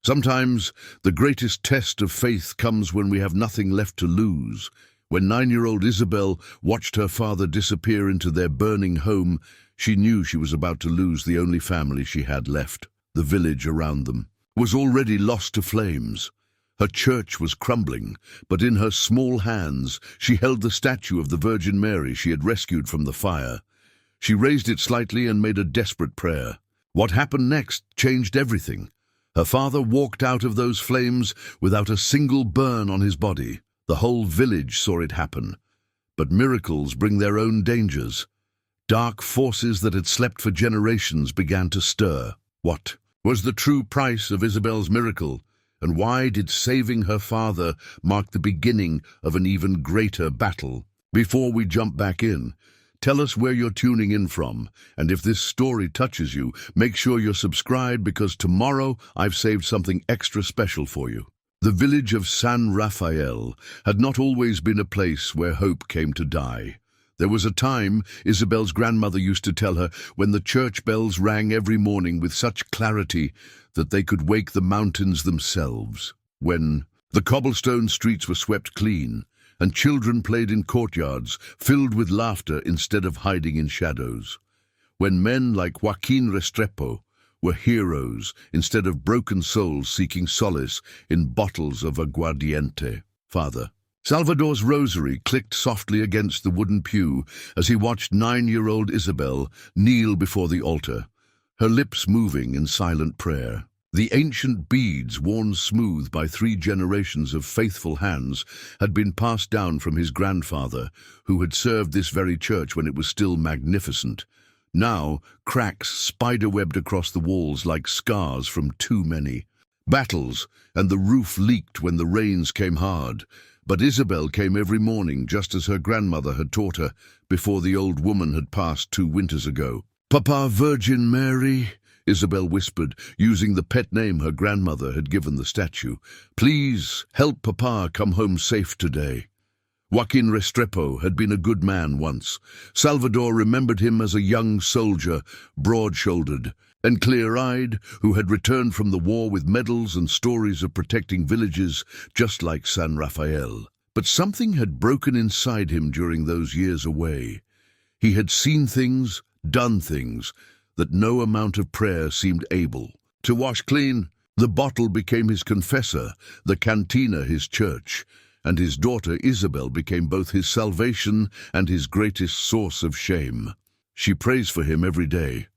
Sometimes the greatest test of faith comes when we have nothing left to lose. When 9-year-old Isabel watched her father disappear into their burning home, she knew she was about to lose the only family she had left. The village around them was already lost to flames. Her church was crumbling, but in her small hands she held the statue of the Virgin Mary she had rescued from the fire. She raised it slightly and made a desperate prayer. What happened next changed everything. Her father walked out of those flames without a single burn on his body. The whole village saw it happen. But miracles bring their own dangers. Dark forces that had slept for generations began to stir. What was the true price of Isabel's miracle? And why did saving her father mark the beginning of an even greater battle? Before we jump back in, tell us where you're tuning in from, and if this story touches you, make sure you're subscribed because tomorrow I've saved something extra special for you. The village of San Rafael had not always been a place where hope came to die. There was a time, Isabel's grandmother used to tell her, when the church bells rang every morning with such clarity that they could wake the mountains themselves. When the cobblestone streets were swept clean, and children played in courtyards filled with laughter instead of hiding in shadows. When men like Joaquin Restrepo were heroes instead of broken souls seeking solace in bottles of aguardiente. Father Salvador's rosary clicked softly against the wooden pew as he watched 9-year-old Isabel kneel before the altar, her lips moving in silent prayer. The ancient beads, worn smooth by 3 generations of faithful hands, had been passed down from his grandfather, who had served this very church when it was still magnificent. Now, cracks spider-webbed across the walls like scars from too many battles, and the roof leaked when the rains came hard. But Isabel came every morning, just as her grandmother had taught her, before the old woman had passed 2 winters ago. "Papa, Virgin Mary," Isabel whispered, using the pet name her grandmother had given the statue. "Please help Papa come home safe today." Joaquin Restrepo had been a good man once. Salvador remembered him as a young soldier, broad-shouldered and clear-eyed, who had returned from the war with medals and stories of protecting villages just like San Rafael. But something had broken inside him during those years away. He had seen things, done things, that no amount of prayer seemed able to wash clean. The bottle became his confessor, the cantina his church, and his daughter Isabel became both his salvation and his greatest source of shame. "She prays for him every day,"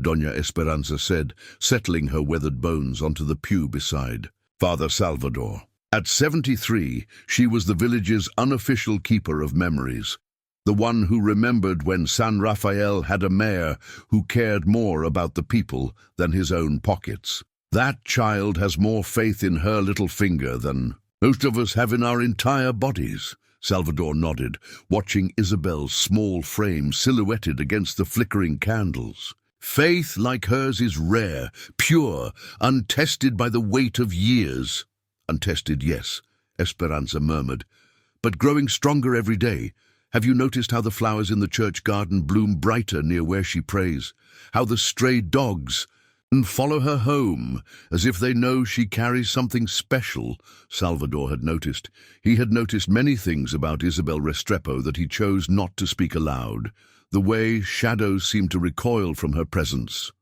Doña Esperanza said, settling her weathered bones onto the pew beside Father Salvador. At 73, she was the village's unofficial keeper of memories, the one who remembered when San Rafael had a mayor who cared more about the people than his own pockets. "That child has more faith in her little finger than most of us have in our entire bodies," Salvador nodded, watching Isabel's small frame silhouetted against the flickering candles. "Faith like hers is rare, pure, untested by the weight of years." "Untested, yes," Esperanza murmured, "but growing stronger every day. Have you noticed how the flowers in the church garden bloom brighter near where she prays? How the stray dogs follow her home, as if they know she carries something special?" Salvador had noticed. He had noticed many things about Isabel Restrepo that he chose not to speak aloud. The way shadows seemed to recoil from her presence.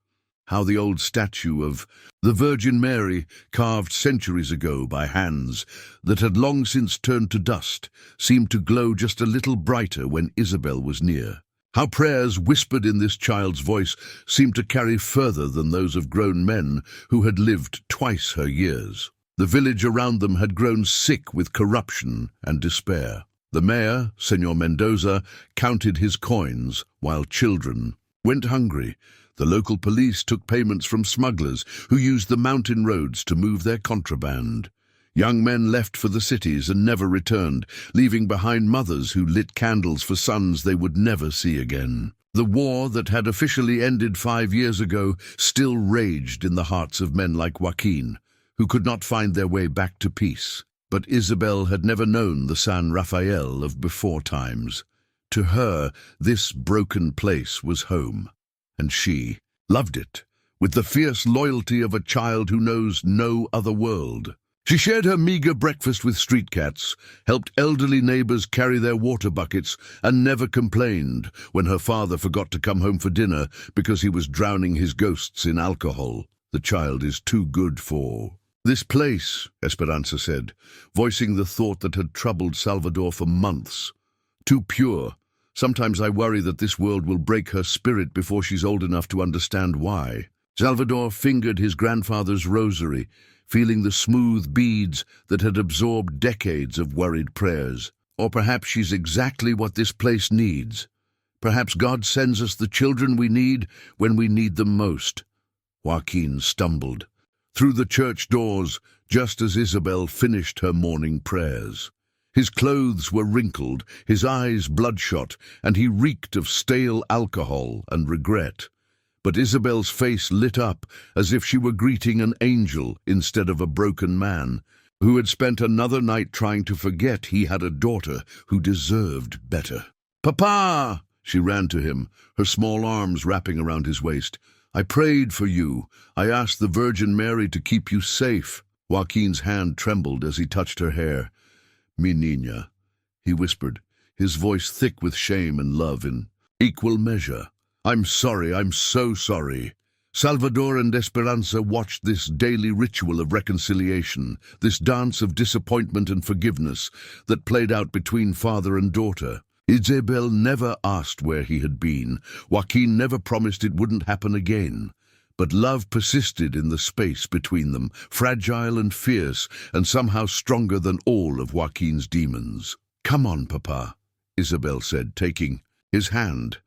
How the old statue of the Virgin Mary, carved centuries ago by hands that had long since turned to dust, seemed to glow just a little brighter when Isabel was near. How prayers whispered in this child's voice seemed to carry further than those of grown men who had lived twice her years. The village around them had grown sick with corruption and despair. The mayor, Senor Mendoza, counted his coins while children went hungry. The local police took payments from smugglers who used the mountain roads to move their contraband. Young men left for the cities and never returned, leaving behind mothers who lit candles for sons they would never see again. The war that had officially ended 5 years ago still raged in the hearts of men like Joaquin, who could not find their way back to peace. But Isabel had never known the San Rafael of before times. To her, this broken place was home, and she loved it with the fierce loyalty of a child who knows no other world. She shared her meager breakfast with street cats, helped elderly neighbors carry their water buckets, and never complained when her father forgot to come home for dinner because he was drowning his ghosts in alcohol. The child is too good for this place, Esperanza said, voicing the thought that had troubled Salvador for months. Too pure. Sometimes I worry that this world will break her spirit before she's old enough to understand why. Salvador fingered his grandfather's rosary, feeling the smooth beads that had absorbed decades of worried prayers. Or perhaps she's exactly what this place needs. Perhaps God sends us the children we need when we need them most. Joaquin stumbled through the church doors just as Isabel finished her morning prayers. His clothes were wrinkled, his eyes bloodshot, and he reeked of stale alcohol and regret. But Isabel's face lit up as if she were greeting an angel instead of a broken man who had spent another night trying to forget he had a daughter who deserved better. "Papa!" She ran to him, her small arms wrapping around his waist. "I prayed for you. I asked the Virgin Mary to keep you safe." Joaquin's hand trembled as he touched her hair. "Mi niña," he whispered, his voice thick with shame and love in equal measure. "I'm sorry, I'm so sorry." Salvador and Esperanza watched this daily ritual of reconciliation, this dance of disappointment and forgiveness that played out between father and daughter. Isabel never asked where he had been. Joaquin never promised it wouldn't happen again. But love persisted in the space between them, fragile and fierce, and somehow stronger than all of Joaquin's demons. "Come on, Papa," Isabel said, taking his hand.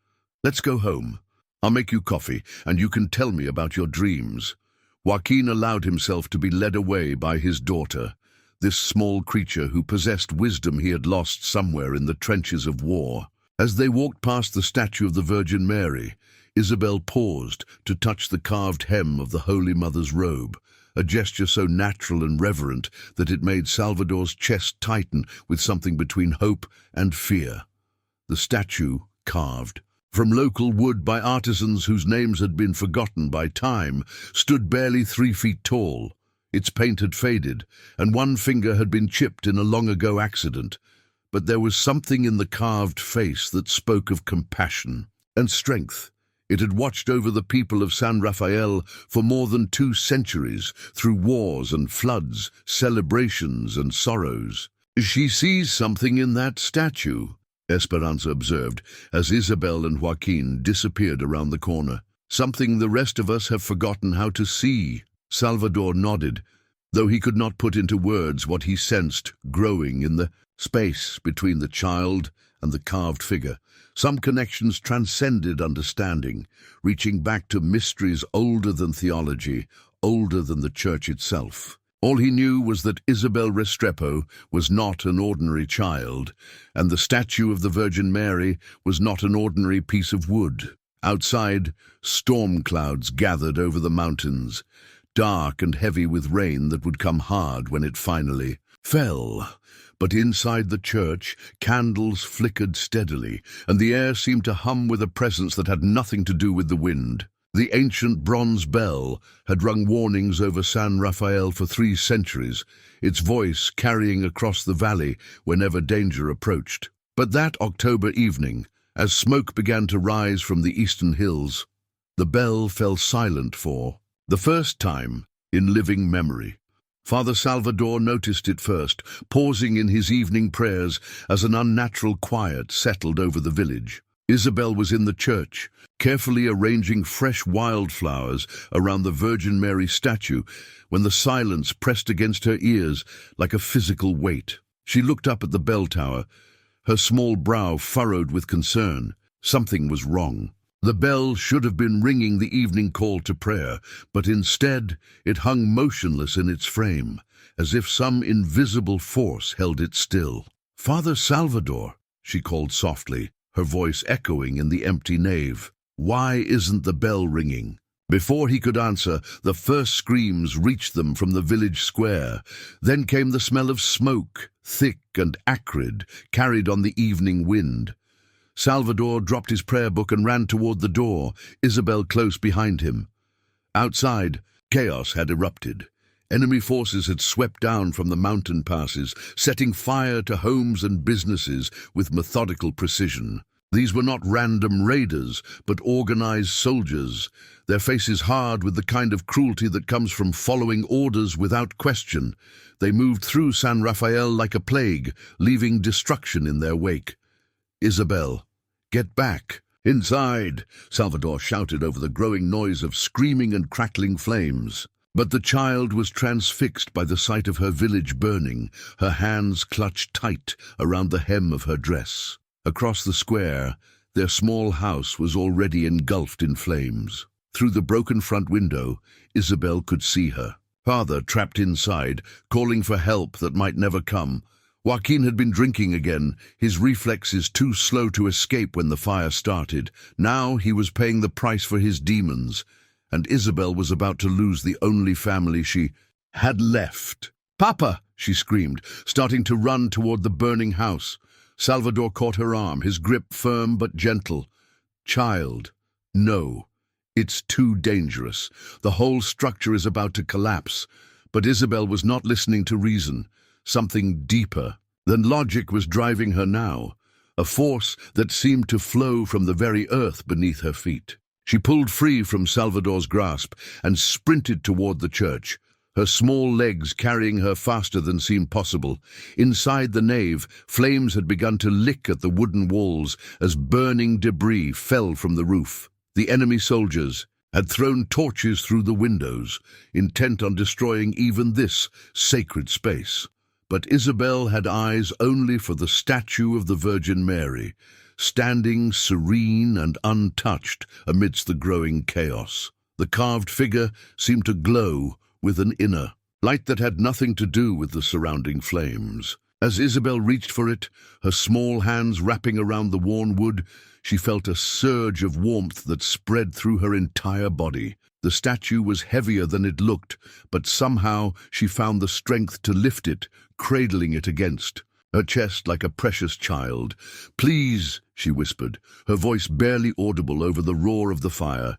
"Let's go home. I'll make you coffee, and you can tell me about your dreams." Joaquin allowed himself to be led away by his daughter, this small creature who possessed wisdom he had lost somewhere in the trenches of war. As they walked past the statue of the Virgin Mary, Isabel paused to touch the carved hem of the Holy Mother's robe, a gesture so natural and reverent that it made Salvador's chest tighten with something between hope and fear. The statue, carved from local wood by artisans whose names had been forgotten by time, stood barely 3 feet tall. Its paint had faded, and one finger had been chipped in a long-ago accident. But there was something in the carved face that spoke of compassion and strength. It had watched over the people of San Rafael for more than 2 centuries, through wars and floods, celebrations and sorrows. "She sees something in that statue," Esperanza observed, as Isabel and Joaquin disappeared around the corner. "Something the rest of us have forgotten how to see." Salvador nodded, though he could not put into words what he sensed growing in the space between the child and the carved figure. Some connections transcended understanding, reaching back to mysteries older than theology, older than the church itself. All he knew was that Isabel Restrepo was not an ordinary child, and the statue of the Virgin Mary was not an ordinary piece of wood. Outside, storm clouds gathered over the mountains, dark and heavy with rain that would come hard when it finally fell. But inside the church, candles flickered steadily, and the air seemed to hum with a presence that had nothing to do with the wind. The ancient bronze bell had rung warnings over San Rafael for 3 centuries, its voice carrying across the valley whenever danger approached. But that October evening, as smoke began to rise from the eastern hills, the bell fell silent for the first time in living memory. Father Salvador noticed it first, pausing in his evening prayers as an unnatural quiet settled over the village. Isabel was in the church, carefully arranging fresh wildflowers around the Virgin Mary statue, when the silence pressed against her ears like a physical weight. She looked up at the bell tower, her small brow furrowed with concern. Something was wrong. The bell should have been ringing the evening call to prayer, but instead it hung motionless in its frame, as if some invisible force held it still. "Father Salvador," she called softly, her voice echoing in the empty nave. "Why isn't the bell ringing?" Before he could answer, the first screams reached them from the village square. Then came the smell of smoke, thick and acrid, carried on the evening wind. Salvador dropped his prayer book and ran toward the door, Isabel close behind him. Outside, chaos had erupted. Enemy forces had swept down from the mountain passes, setting fire to homes and businesses with methodical precision. These were not random raiders, but organized soldiers, their faces hard with the kind of cruelty that comes from following orders without question. They moved through San Rafael like a plague, leaving destruction in their wake. "Isabel, get back!" "Inside!" Salvador shouted over the growing noise of screaming and crackling flames. But the child was transfixed by the sight of her village burning, her hands clutched tight around the hem of her dress. Across the square, their small house was already engulfed in flames. Through the broken front window, Isabel could see her father trapped inside, calling for help that might never come. Joaquin had been drinking again, his reflexes too slow to escape when the fire started. Now he was paying the price for his demons, and Isabel was about to lose the only family she had left. "Papa!" she screamed, starting to run toward the burning house. Salvador caught her arm, his grip firm but gentle. "Child, no. It's too dangerous. The whole structure is about to collapse." But Isabel was not listening to reason. Something deeper than logic was driving her now, a force that seemed to flow from the very earth beneath her feet. She pulled free from Salvador's grasp and sprinted toward the church, her small legs carrying her faster than seemed possible. Inside the nave, flames had begun to lick at the wooden walls as burning debris fell from the roof. The enemy soldiers had thrown torches through the windows, intent on destroying even this sacred space. But Isabel had eyes only for the statue of the Virgin Mary, standing serene and untouched amidst the growing chaos. The carved figure seemed to glow with an inner light that had nothing to do with the surrounding flames. As Isabel reached for it, her small hands wrapping around the worn wood, she felt a surge of warmth that spread through her entire body. The statue was heavier than it looked, but somehow she found the strength to lift it, cradling it against her chest like a precious child. "Please," she whispered, her voice barely audible over the roar of the fire.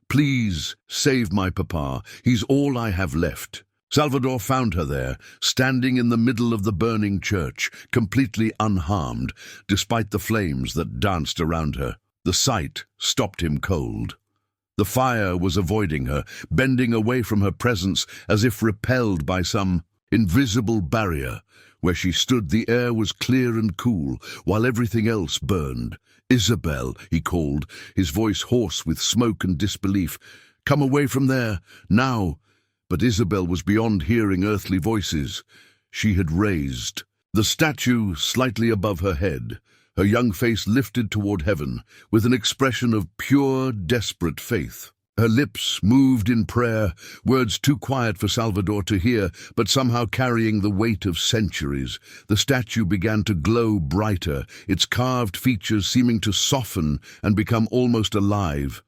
"Please, save my papa. He's all I have left." Salvador found her there, standing in the middle of the burning church, completely unharmed, despite the flames that danced around her. The sight stopped him cold. The fire was avoiding her, bending away from her presence as if repelled by some invisible barrier. Where she stood, the air was clear and cool, while everything else burned. "Isabel," he called, his voice hoarse with smoke and disbelief. "Come away from there, now." But Isabel was beyond hearing earthly voices. She had raised the statue slightly above her head, her young face lifted toward heaven, with an expression of pure, desperate faith. Her lips moved in prayer, words too quiet for Salvador to hear, but somehow carrying the weight of centuries. The statue began to glow brighter, its carved features seeming to soften and become almost alive.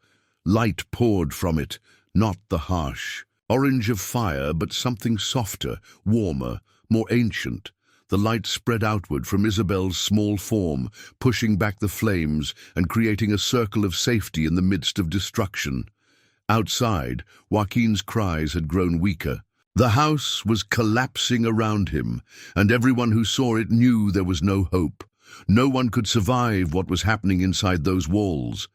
Light poured from it, not the harsh orange of fire, but something softer, warmer, more ancient. The light spread outward from Isabel's small form, pushing back the flames and creating a circle of safety in the midst of destruction. Outside, Joaquin's cries had grown weaker. The house was collapsing around him, and everyone who saw it knew there was no hope. No one could survive what was happening inside those walls.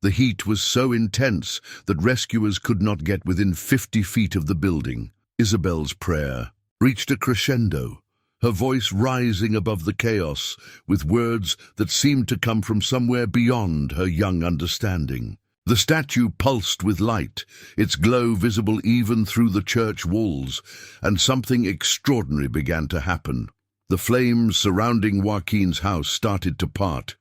The heat was so intense that rescuers could not get within 50 feet of the building. Isabel's prayer reached a crescendo, her voice rising above the chaos with words that seemed to come from somewhere beyond her young understanding. The statue pulsed with light, its glow visible even through the church walls, and something extraordinary began to happen. The flames surrounding Joaquin's house started to part,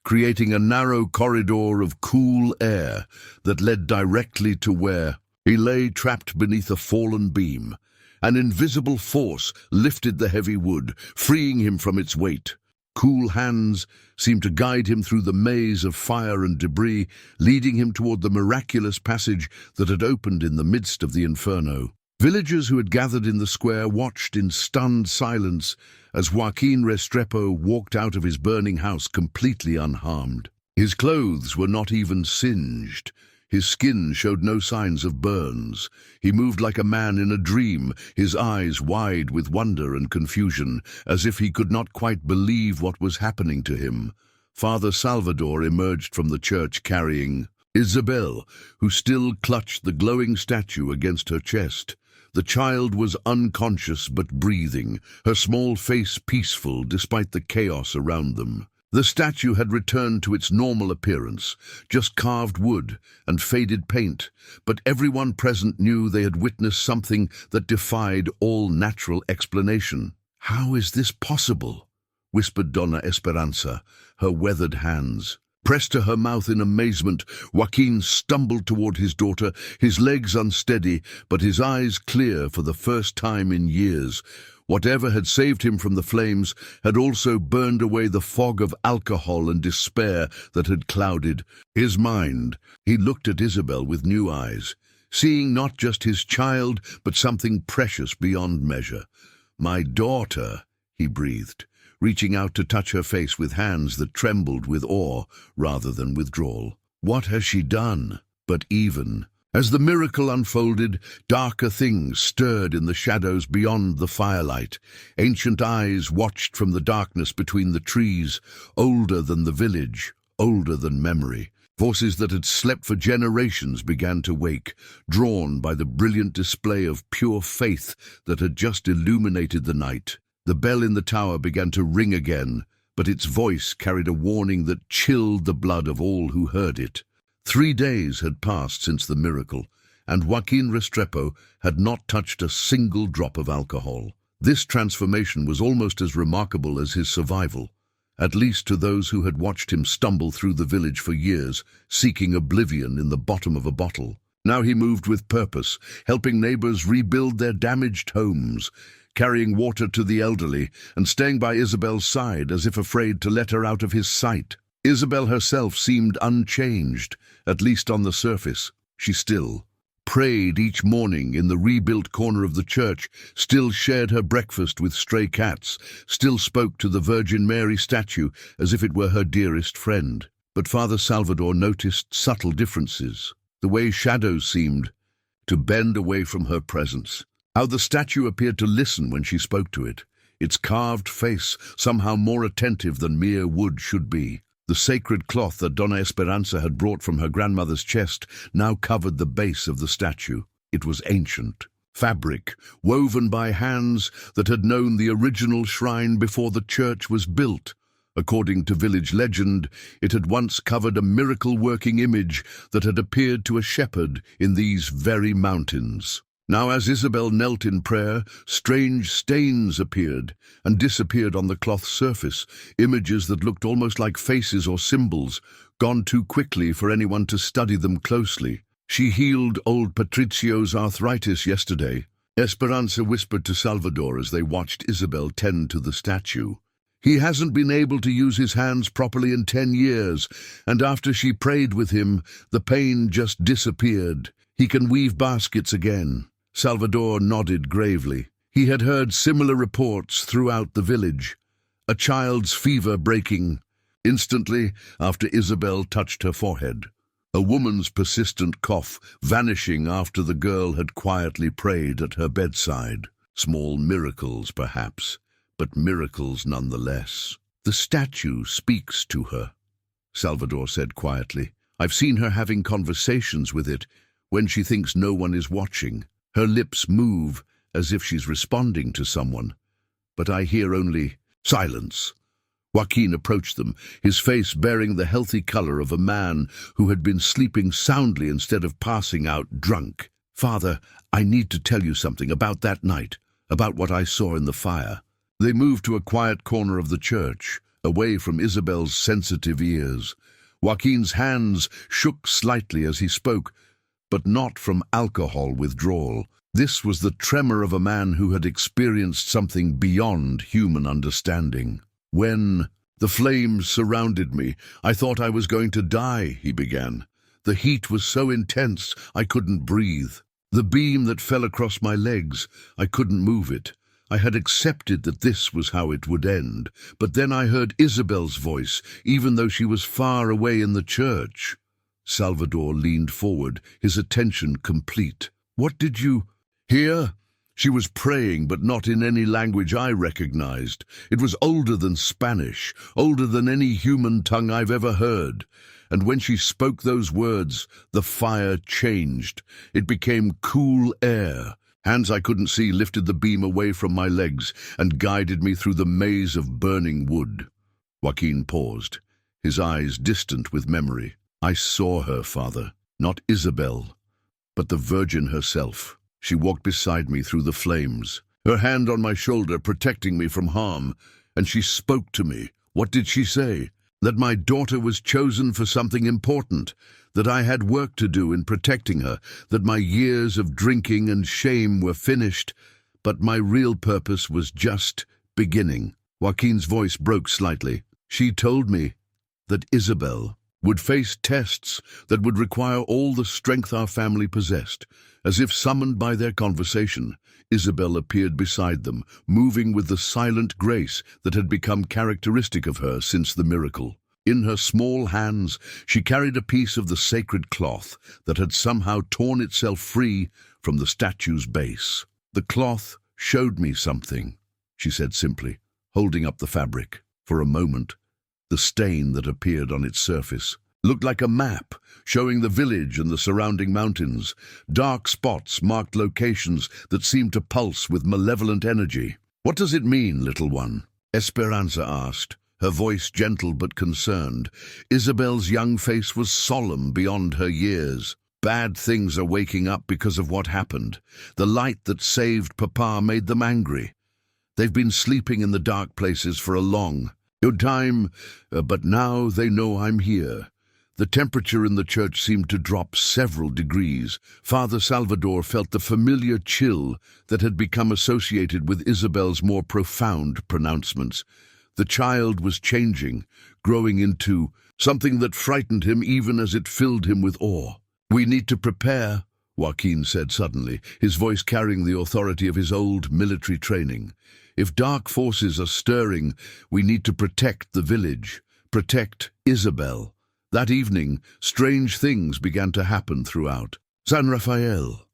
creating a narrow corridor of cool air that led directly to where he lay trapped beneath a fallen beam. An invisible force lifted the heavy wood, freeing him from its weight. Cool hands seemed to guide him through the maze of fire and debris, leading him toward the miraculous passage that had opened in the midst of the inferno. Villagers who had gathered in the square watched in stunned silence as Joaquin Restrepo walked out of his burning house completely unharmed. His clothes were not even singed. His skin showed no signs of burns. He moved like a man in a dream, his eyes wide with wonder and confusion, as if he could not quite believe what was happening to him. Father Salvador emerged from the church carrying Isabel, who still clutched the glowing statue against her chest. The child was unconscious but breathing, her small face peaceful despite the chaos around them. The statue had returned to its normal appearance, just carved wood and faded paint, but everyone present knew they had witnessed something that defied all natural explanation. "How is this possible?" whispered Dona Esperanza, her weathered hands. Pressed to her mouth in amazement, Joaquin stumbled toward his daughter, his legs unsteady, but his eyes clear for the first time in years. Whatever had saved him from the flames had also burned away the fog of alcohol and despair that had clouded his mind. He looked at Isabel with new eyes, seeing not just his child, but something precious beyond measure. "My daughter," he breathed, reaching out to touch her face with hands that trembled with awe rather than withdrawal. "What has she done?" But even as the miracle unfolded, darker things stirred in the shadows beyond the firelight. Ancient eyes watched from the darkness between the trees, older than the village, older than memory. Voices that had slept for generations began to wake, drawn by the brilliant display of pure faith that had just illuminated the night. The bell in the tower began to ring again, but its voice carried a warning that chilled the blood of all who heard it. 3 days had passed since the miracle, and Joaquin Restrepo had not touched a single drop of alcohol. This transformation was almost as remarkable as his survival, at least to those who had watched him stumble through the village for years, seeking oblivion in the bottom of a bottle. Now he moved with purpose, helping neighbors rebuild their damaged homes, carrying water to the elderly, and staying by Isabel's side as if afraid to let her out of his sight. Isabel herself seemed unchanged, at least on the surface. She still prayed each morning in the rebuilt corner of the church, still shared her breakfast with stray cats, still spoke to the Virgin Mary statue as if it were her dearest friend. But Father Salvador noticed subtle differences, the way shadows seemed to bend away from her presence, how the statue appeared to listen when she spoke to it, its carved face somehow more attentive than mere wood should be. The sacred cloth that Dona Esperanza had brought from her grandmother's chest now covered the base of the statue. It was ancient fabric, woven by hands that had known the original shrine before the church was built. According to village legend, it had once covered a miracle-working image that had appeared to a shepherd in these very mountains. Now, as Isabel knelt in prayer, strange stains appeared and disappeared on the cloth's surface, images that looked almost like faces or symbols, gone too quickly for anyone to study them closely. "She healed old Patricio's arthritis yesterday," Esperanza whispered to Salvador as they watched Isabel tend to the statue. "He hasn't been able to use his hands properly in 10 years, and after she prayed with him, the pain just disappeared. He can weave baskets again." Salvador nodded gravely. He had heard similar reports throughout the village. A child's fever breaking instantly after Isabel touched her forehead. A woman's persistent cough vanishing after the girl had quietly prayed at her bedside. Small miracles, perhaps, but miracles nonetheless. "The statue speaks to her," Salvador said quietly. "I've seen her having conversations with it when she thinks no one is watching. Her lips move as if she's responding to someone, but I hear only silence." Joaquin approached them, his face bearing the healthy color of a man who had been sleeping soundly instead of passing out drunk. "Father, I need to tell you something about that night, about what I saw in the fire." They moved to a quiet corner of the church, away from Isabel's sensitive ears. Joaquin's hands shook slightly as he spoke, but not from alcohol withdrawal. This was the tremor of a man who had experienced something beyond human understanding. "When the flames surrounded me, I thought I was going to die," he began. "The heat was so intense I couldn't breathe. The beam that fell across my legs, I couldn't move it. I had accepted that this was how it would end, but then I heard Isabel's voice, even though she was far away in the church." Salvador leaned forward, his attention complete. "What did you hear?" She was praying, but not in any language I recognized. It was older than Spanish, older than any human tongue I've ever heard. And when she spoke those words, the fire changed. It became cool air. Hands I couldn't see lifted the beam away from my legs and guided me through the maze of burning wood. Joaquin paused, his eyes distant with memory. "I saw her, Father, not Isabel, but the Virgin herself. She walked beside me through the flames, her hand on my shoulder protecting me from harm, and she spoke to me. What did she say? That my daughter was chosen for something important, that I had work to do in protecting her, that my years of drinking and shame were finished, but my real purpose was just beginning." Joaquin's voice broke slightly. "She told me that Isabel would face tests that would require all the strength our family possessed." As if summoned by their conversation, Isabel appeared beside them, moving with the silent grace that had become characteristic of her since the miracle. In her small hands, she carried a piece of the sacred cloth that had somehow torn itself free from the statue's base. "The cloth showed me something," she said simply, holding up the fabric. For a moment, the stain that appeared on its surface looked like a map, showing the village and the surrounding mountains. Dark spots marked locations that seemed to pulse with malevolent energy. "What does it mean, little one?" Esperanza asked, her voice gentle but concerned. Isabel's young face was solemn beyond her years. "Bad things are waking up because of what happened. The light that saved Papa made them angry. They've been sleeping in the dark places for a long time, but now they know I'm here." The temperature in the church seemed to drop several degrees. Father Salvador felt the familiar chill that had become associated with Isabel's more profound pronouncements. The child was changing, growing into something that frightened him even as it filled him with awe. "We need to prepare," Joaquin said suddenly, his voice carrying the authority of his old military training. "If dark forces are stirring, we need to protect the village, protect Isabel." That evening, strange things began to happen throughout San Rafael.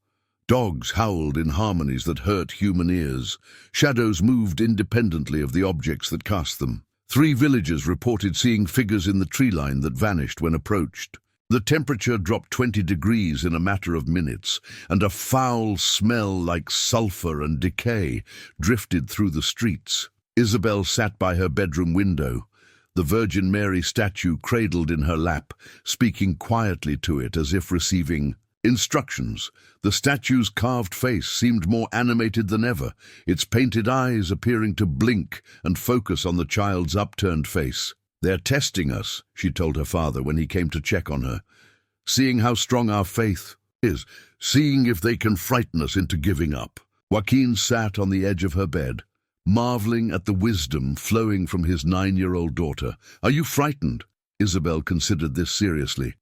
Dogs howled in harmonies that hurt human ears. Shadows moved independently of the objects that cast them. 3 villagers reported seeing figures in the tree line that vanished when approached. The temperature dropped 20 degrees in a matter of minutes, and a foul smell like sulfur and decay drifted through the streets. Isabel sat by her bedroom window, the Virgin Mary statue cradled in her lap, speaking quietly to it as if receiving instructions. The statue's carved face seemed more animated than ever, its painted eyes appearing to blink and focus on the child's upturned face. "They're testing us," she told her father when he came to check on her. "Seeing how strong our faith is, seeing if they can frighten us into giving up." Joaquin sat on the edge of her bed, marveling at the wisdom flowing from his 9-year-old daughter. "Are you frightened?" Isabel considered this seriously.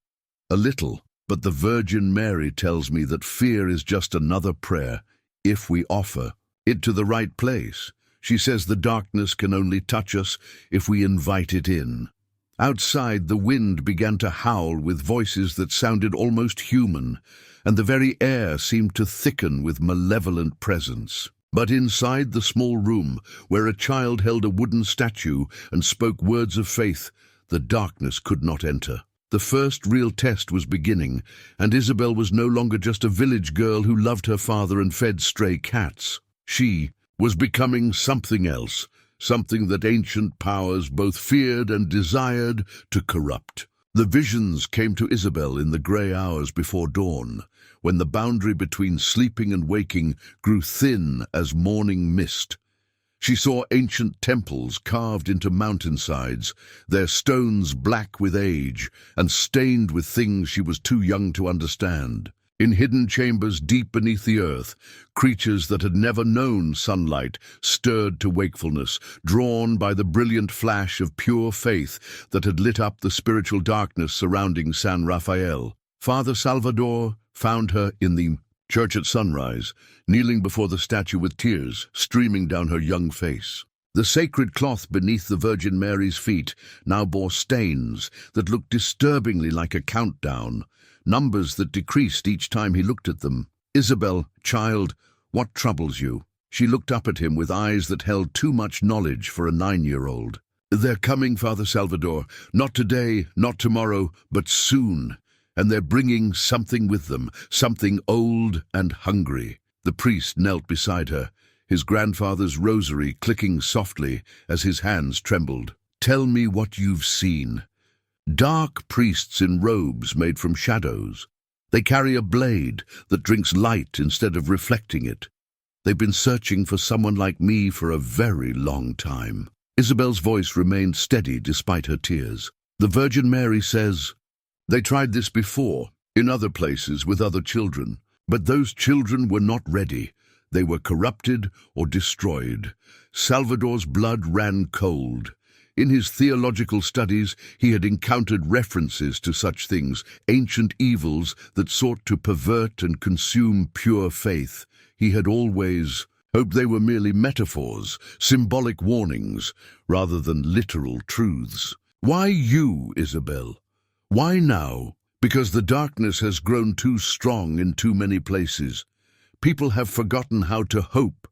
"A little, but the Virgin Mary tells me that fear is just another prayer, if we offer it to the right place. She says the darkness can only touch us if we invite it in." Outside, the wind began to howl with voices that sounded almost human, and the very air seemed to thicken with malevolent presence. But inside the small room, where a child held a wooden statue and spoke words of faith, the darkness could not enter. The first real test was beginning, and Isabel was no longer just a village girl who loved her father and fed stray cats. She was becoming something else, something that ancient powers both feared and desired to corrupt. The visions came to Isabel in the grey hours before dawn, when the boundary between sleeping and waking grew thin as morning mist. She saw ancient temples carved into mountainsides, their stones black with age and stained with things she was too young to understand. In hidden chambers deep beneath the earth, creatures that had never known sunlight stirred to wakefulness, drawn by the brilliant flash of pure faith that had lit up the spiritual darkness surrounding San Rafael. Father Salvador found her in the church at sunrise, kneeling before the statue with tears streaming down her young face. The sacred cloth beneath the Virgin Mary's feet now bore stains that looked disturbingly like a countdown, numbers that decreased each time he looked at them. "Isabel, child, what troubles you?" She looked up at him with eyes that held too much knowledge for a 9-year-old. "They're coming, Father Salvador. Not today, not tomorrow, but soon. And they're bringing something with them, something old and hungry." The priest knelt beside her, his grandfather's rosary clicking softly as his hands trembled. "Tell me what you've seen." Dark priests in robes made from shadows. They carry a blade that drinks light instead of reflecting it. They've been searching for someone like me for a very long time. Isabel's voice remained steady despite her tears. "The Virgin Mary says, they tried this before, in other places with other children, but those children were not ready. They were corrupted or destroyed. Salvador's blood ran cold. In his theological studies, he had encountered references to such things, ancient evils that sought to pervert and consume pure faith. He had always hoped they were merely metaphors, symbolic warnings, rather than literal truths. Why you, Isabel? Why now? Because the darkness has grown too strong in too many places. People have forgotten how to hope,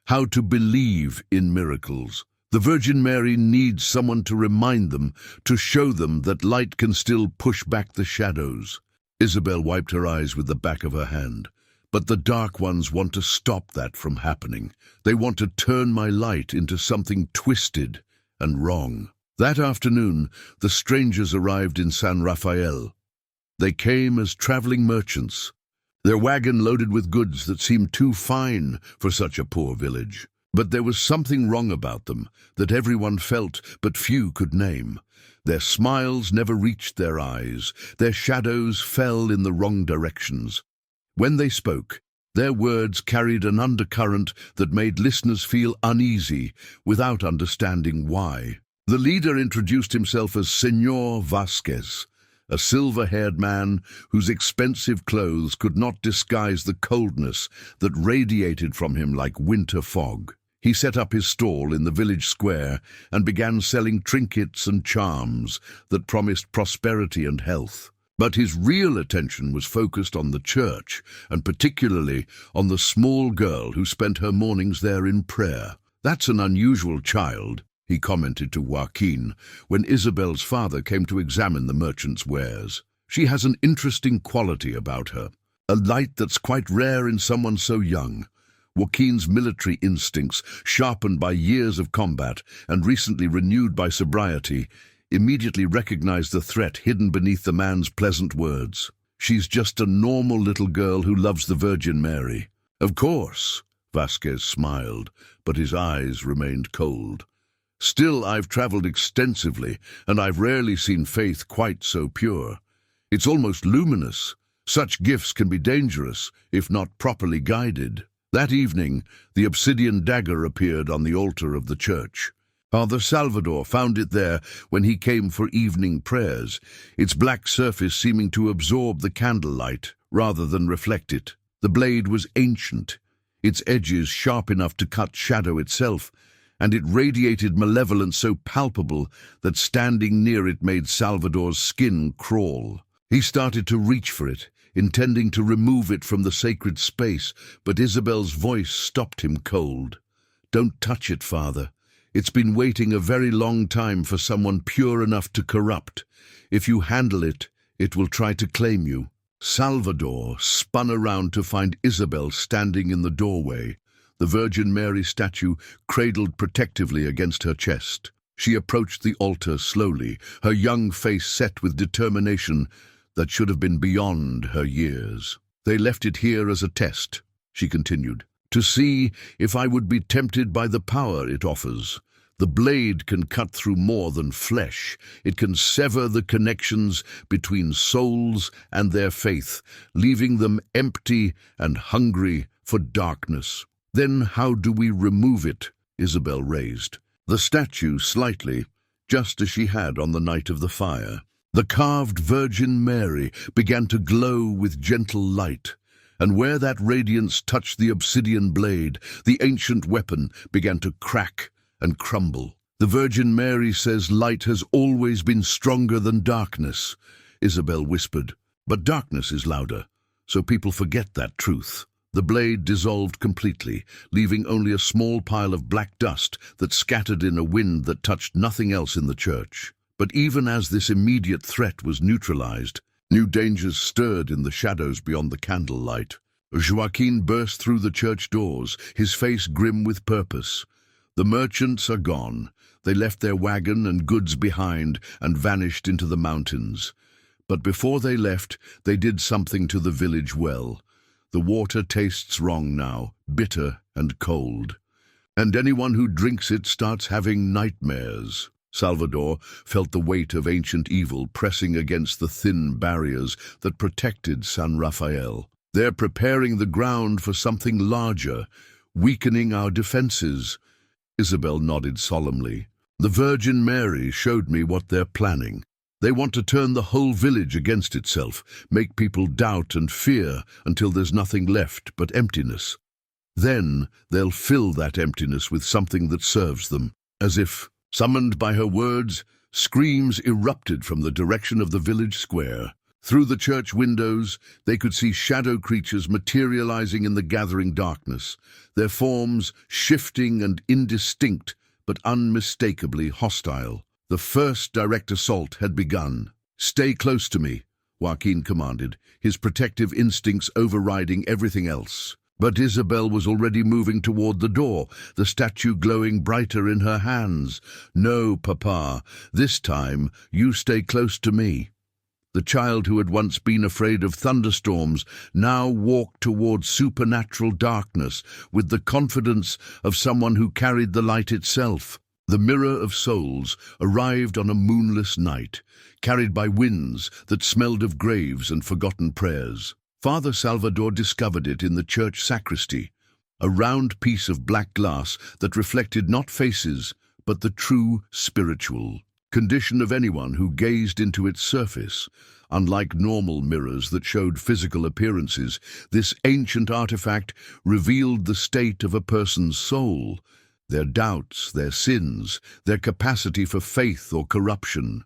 how to believe in miracles. The Virgin Mary needs someone to remind them, to show them that light can still push back the shadows. Isabel wiped her eyes with the back of her hand. But the dark ones want to stop that from happening. They want to turn my light into something twisted and wrong. That afternoon, the strangers arrived in San Rafael. They came as traveling merchants, their wagon loaded with goods that seemed too fine for such a poor village. But there was something wrong about them that everyone felt but few could name. Their smiles never reached their eyes. Their shadows fell in the wrong directions. When they spoke, their words carried an undercurrent that made listeners feel uneasy without understanding why. The leader introduced himself as Señor Vasquez, a silver-haired man whose expensive clothes could not disguise the coldness that radiated from him like winter fog. He set up his stall in the village square and began selling trinkets and charms that promised prosperity and health. But his real attention was focused on the church, and particularly on the small girl who spent her mornings there in prayer. "That's an unusual child," he commented to Joaquin when Isabel's father came to examine the merchant's wares. "She has an interesting quality about her, a light that's quite rare in someone so young." Joaquin's military instincts, sharpened by years of combat and recently renewed by sobriety, immediately recognized the threat hidden beneath the man's pleasant words. "She's just a normal little girl who loves the Virgin Mary." "Of course," Vasquez smiled, but his eyes remained cold. "Still, I've traveled extensively, and I've rarely seen faith quite so pure. It's almost luminous. Such gifts can be dangerous, if not properly guided." That evening, the obsidian dagger appeared on the altar of the church. Father Salvador found it there when he came for evening prayers, its black surface seeming to absorb the candlelight rather than reflect it. The blade was ancient, its edges sharp enough to cut shadow itself, and it radiated malevolence so palpable that standing near it made Salvador's skin crawl. He started to reach for it, intending to remove it from the sacred space, but Isabel's voice stopped him cold. "Don't touch it, Father. It's been waiting a very long time for someone pure enough to corrupt. If you handle it, it will try to claim you." Salvador spun around to find Isabel standing in the doorway, the Virgin Mary statue cradled protectively against her chest. She approached the altar slowly, her young face set with determination that should have been beyond her years. "They left it here as a test," she continued, "to see if I would be tempted by the power it offers. The blade can cut through more than flesh. It can sever the connections between souls and their faith, leaving them empty and hungry for darkness." "Then how do we remove it?" Isabel raised the statue slightly, just as she had on the night of the fire. The carved Virgin Mary began to glow with gentle light, and where that radiance touched the obsidian blade, the ancient weapon began to crack and crumble. The Virgin Mary says light has always been stronger than darkness, Isabel whispered. But darkness is louder, so people forget that truth. The blade dissolved completely, leaving only a small pile of black dust that scattered in a wind that touched nothing else in the church. But even as this immediate threat was neutralized, new dangers stirred in the shadows beyond the candlelight. Joaquin burst through the church doors, his face grim with purpose. The merchants are gone. They left their wagon and goods behind and vanished into the mountains. But before they left, they did something to the village well. The water tastes wrong now, bitter and cold. And anyone who drinks it starts having nightmares. Salvador felt the weight of ancient evil pressing against the thin barriers that protected San Rafael. They're preparing the ground for something larger, weakening our defenses. Isabel nodded solemnly. The Virgin Mary showed me what they're planning. They want to turn the whole village against itself, make people doubt and fear until there's nothing left but emptiness. Then they'll fill that emptiness with something that serves them. As if, summoned by her words, screams erupted from the direction of the village square. Through the church windows, they could see shadow creatures materializing in the gathering darkness, their forms shifting and indistinct, but unmistakably hostile. The first direct assault had begun. "Stay close to me," Joaquin commanded, his protective instincts overriding everything else. But Isabel was already moving toward the door, the statue glowing brighter in her hands. "No, Papa, this time you stay close to me." The child who had once been afraid of thunderstorms now walked toward supernatural darkness with the confidence of someone who carried the light itself. The mirror of souls arrived on a moonless night, carried by winds that smelled of graves and forgotten prayers. Father Salvador discovered it in the church sacristy, a round piece of black glass that reflected not faces, but the true spiritual condition of anyone who gazed into its surface. Unlike normal mirrors that showed physical appearances, this ancient artifact revealed the state of a person's soul, their doubts, their sins, their capacity for faith or corruption.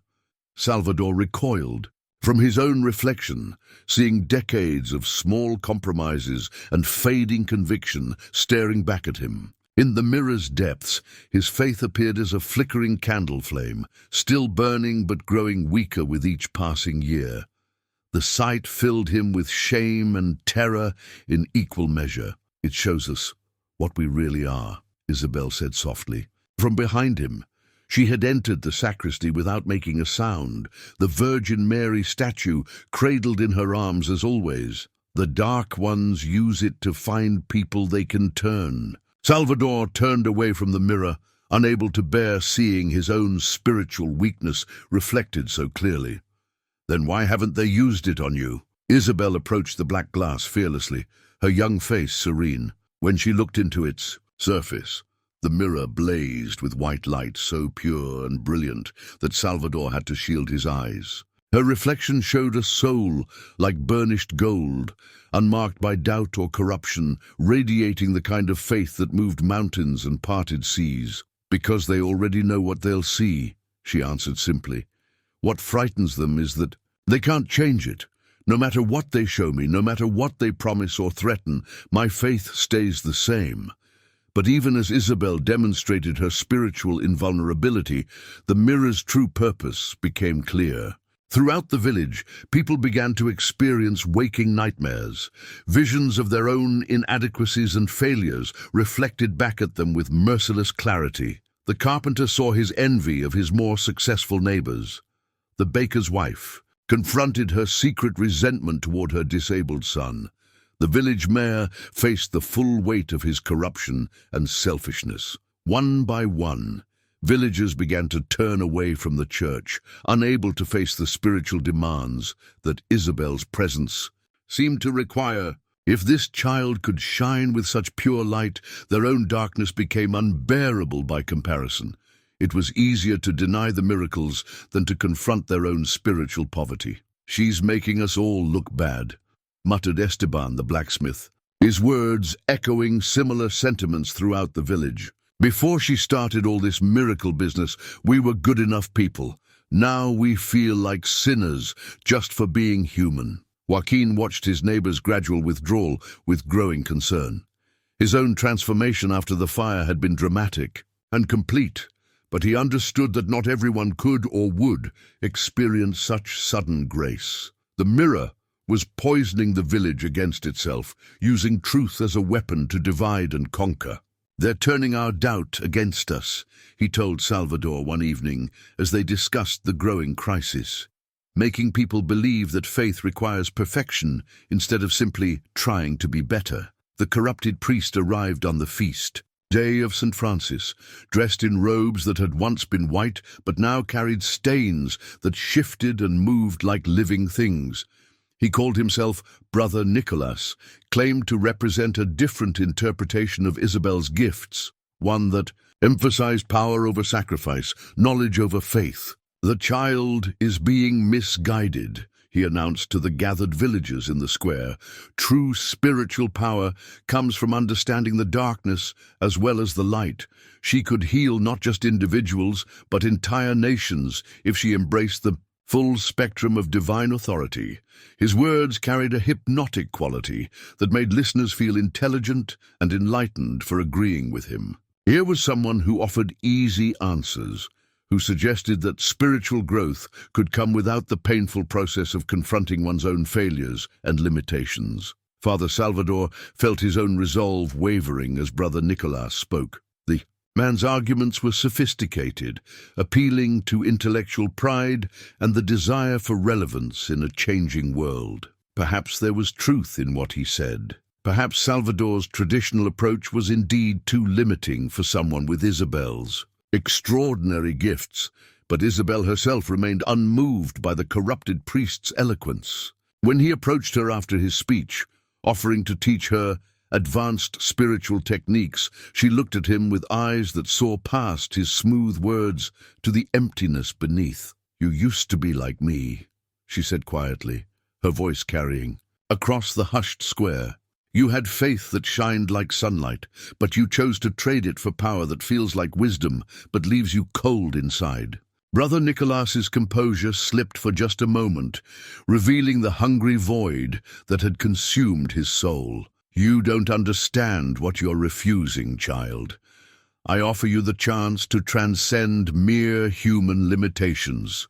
Salvador recoiled from his own reflection, seeing decades of small compromises and fading conviction staring back at him. In the mirror's depths, his faith appeared as a flickering candle flame, still burning but growing weaker with each passing year. The sight filled him with shame and terror in equal measure. "It shows us what we really are," Isabel said softly. From behind him, she had entered the sacristy without making a sound, the Virgin Mary statue cradled in her arms as always. "The Dark Ones use it to find people they can turn." Salvador turned away from the mirror, unable to bear seeing his own spiritual weakness reflected so clearly. "Then why haven't they used it on you?" Isabel approached the black glass fearlessly, her young face serene. When she looked into its surface, the mirror blazed with white light so pure and brilliant that Salvador had to shield his eyes. Her reflection showed a soul like burnished gold, unmarked by doubt or corruption, radiating the kind of faith that moved mountains and parted seas. "Because they already know what they'll see," she answered simply. "What frightens them is that they can't change it. No matter what they show me, no matter what they promise or threaten, my faith stays the same." But even as Isabel demonstrated her spiritual invulnerability, the mirror's true purpose became clear. Throughout the village, people began to experience waking nightmares. Visions of their own inadequacies and failures reflected back at them with merciless clarity. The carpenter saw his envy of his more successful neighbors. The baker's wife confronted her secret resentment toward her disabled son. The village mayor faced the full weight of his corruption and selfishness. One by one, villagers began to turn away from the church, unable to face the spiritual demands that Isabel's presence seemed to require. If this child could shine with such pure light, their own darkness became unbearable by comparison. It was easier to deny the miracles than to confront their own spiritual poverty. "She's making us all look bad," muttered Esteban the blacksmith, his words echoing similar sentiments throughout the village. Before she started all this miracle business, we were good enough people. Now we feel like sinners just for being human." Joaquin watched his neighbor's gradual withdrawal with growing concern. His own transformation after the fire had been dramatic and complete, but he understood that not everyone could or would experience such sudden grace. The mirror was poisoning the village against itself, using truth as a weapon to divide and conquer. "They're turning our doubt against us," he told Salvador one evening as they discussed the growing crisis, "making people believe that faith requires perfection instead of simply trying to be better." The corrupted priest arrived on the feast day of St. Francis, dressed in robes that had once been white but now carried stains that shifted and moved like living things. He called himself Brother Nicholas, claimed to represent a different interpretation of Isabel's gifts, one that emphasized power over sacrifice, knowledge over faith. "The child is being misguided," he announced to the gathered villagers in the square. "True spiritual power comes from understanding the darkness as well as the light. She could heal not just individuals, but entire nations if she embraced the full spectrum of divine authority." His words carried a hypnotic quality that made listeners feel intelligent and enlightened for agreeing with him. Here was someone who offered easy answers, who suggested that spiritual growth could come without the painful process of confronting one's own failures and limitations. Father Salvador felt his own resolve wavering as Brother Nicolas spoke. The man's arguments were sophisticated, appealing to intellectual pride and the desire for relevance in a changing world. Perhaps there was truth in what he said. Perhaps Salvador's traditional approach was indeed too limiting for someone with Isabel's extraordinary gifts, but Isabel herself remained unmoved by the corrupted priest's eloquence. When he approached her after his speech, offering to teach her advanced spiritual techniques, she looked at him with eyes that saw past his smooth words to the emptiness beneath. "You used to be like me," she said quietly, her voice carrying across the hushed square. "You had faith that shined like sunlight, but you chose to trade it for power that feels like wisdom but leaves you cold inside." Brother Nicolas's composure slipped for just a moment, revealing the hungry void that had consumed his soul. "You don't understand what you're refusing, child. I offer you the chance to transcend mere human limitations.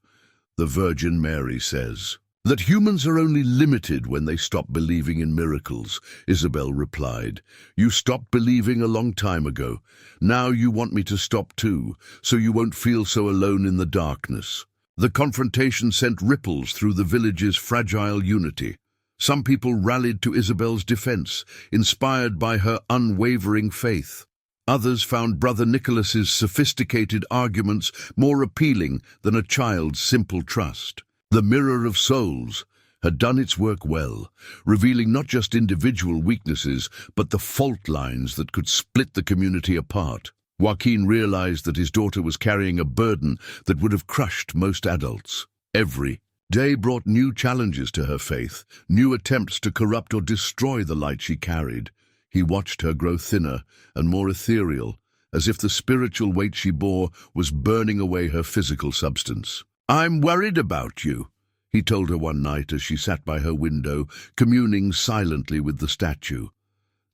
The Virgin Mary says that humans are only limited when they stop believing in miracles," Isabel replied. "You stopped believing a long time ago. Now you want me to stop too, so you won't feel so alone in the darkness." The confrontation sent ripples through the village's fragile unity. Some people rallied to Isabel's defense, inspired by her unwavering faith. Others found Brother Nicholas's sophisticated arguments more appealing than a child's simple trust. The mirror of souls had done its work well, revealing not just individual weaknesses, but the fault lines that could split the community apart. Joaquin realized that his daughter was carrying a burden that would have crushed most adults. Every day brought new challenges to her faith, new attempts to corrupt or destroy the light she carried. He watched her grow thinner and more ethereal, as if the spiritual weight she bore was burning away her physical substance. "I'm worried about you," he told her one night as she sat by her window, communing silently with the statue.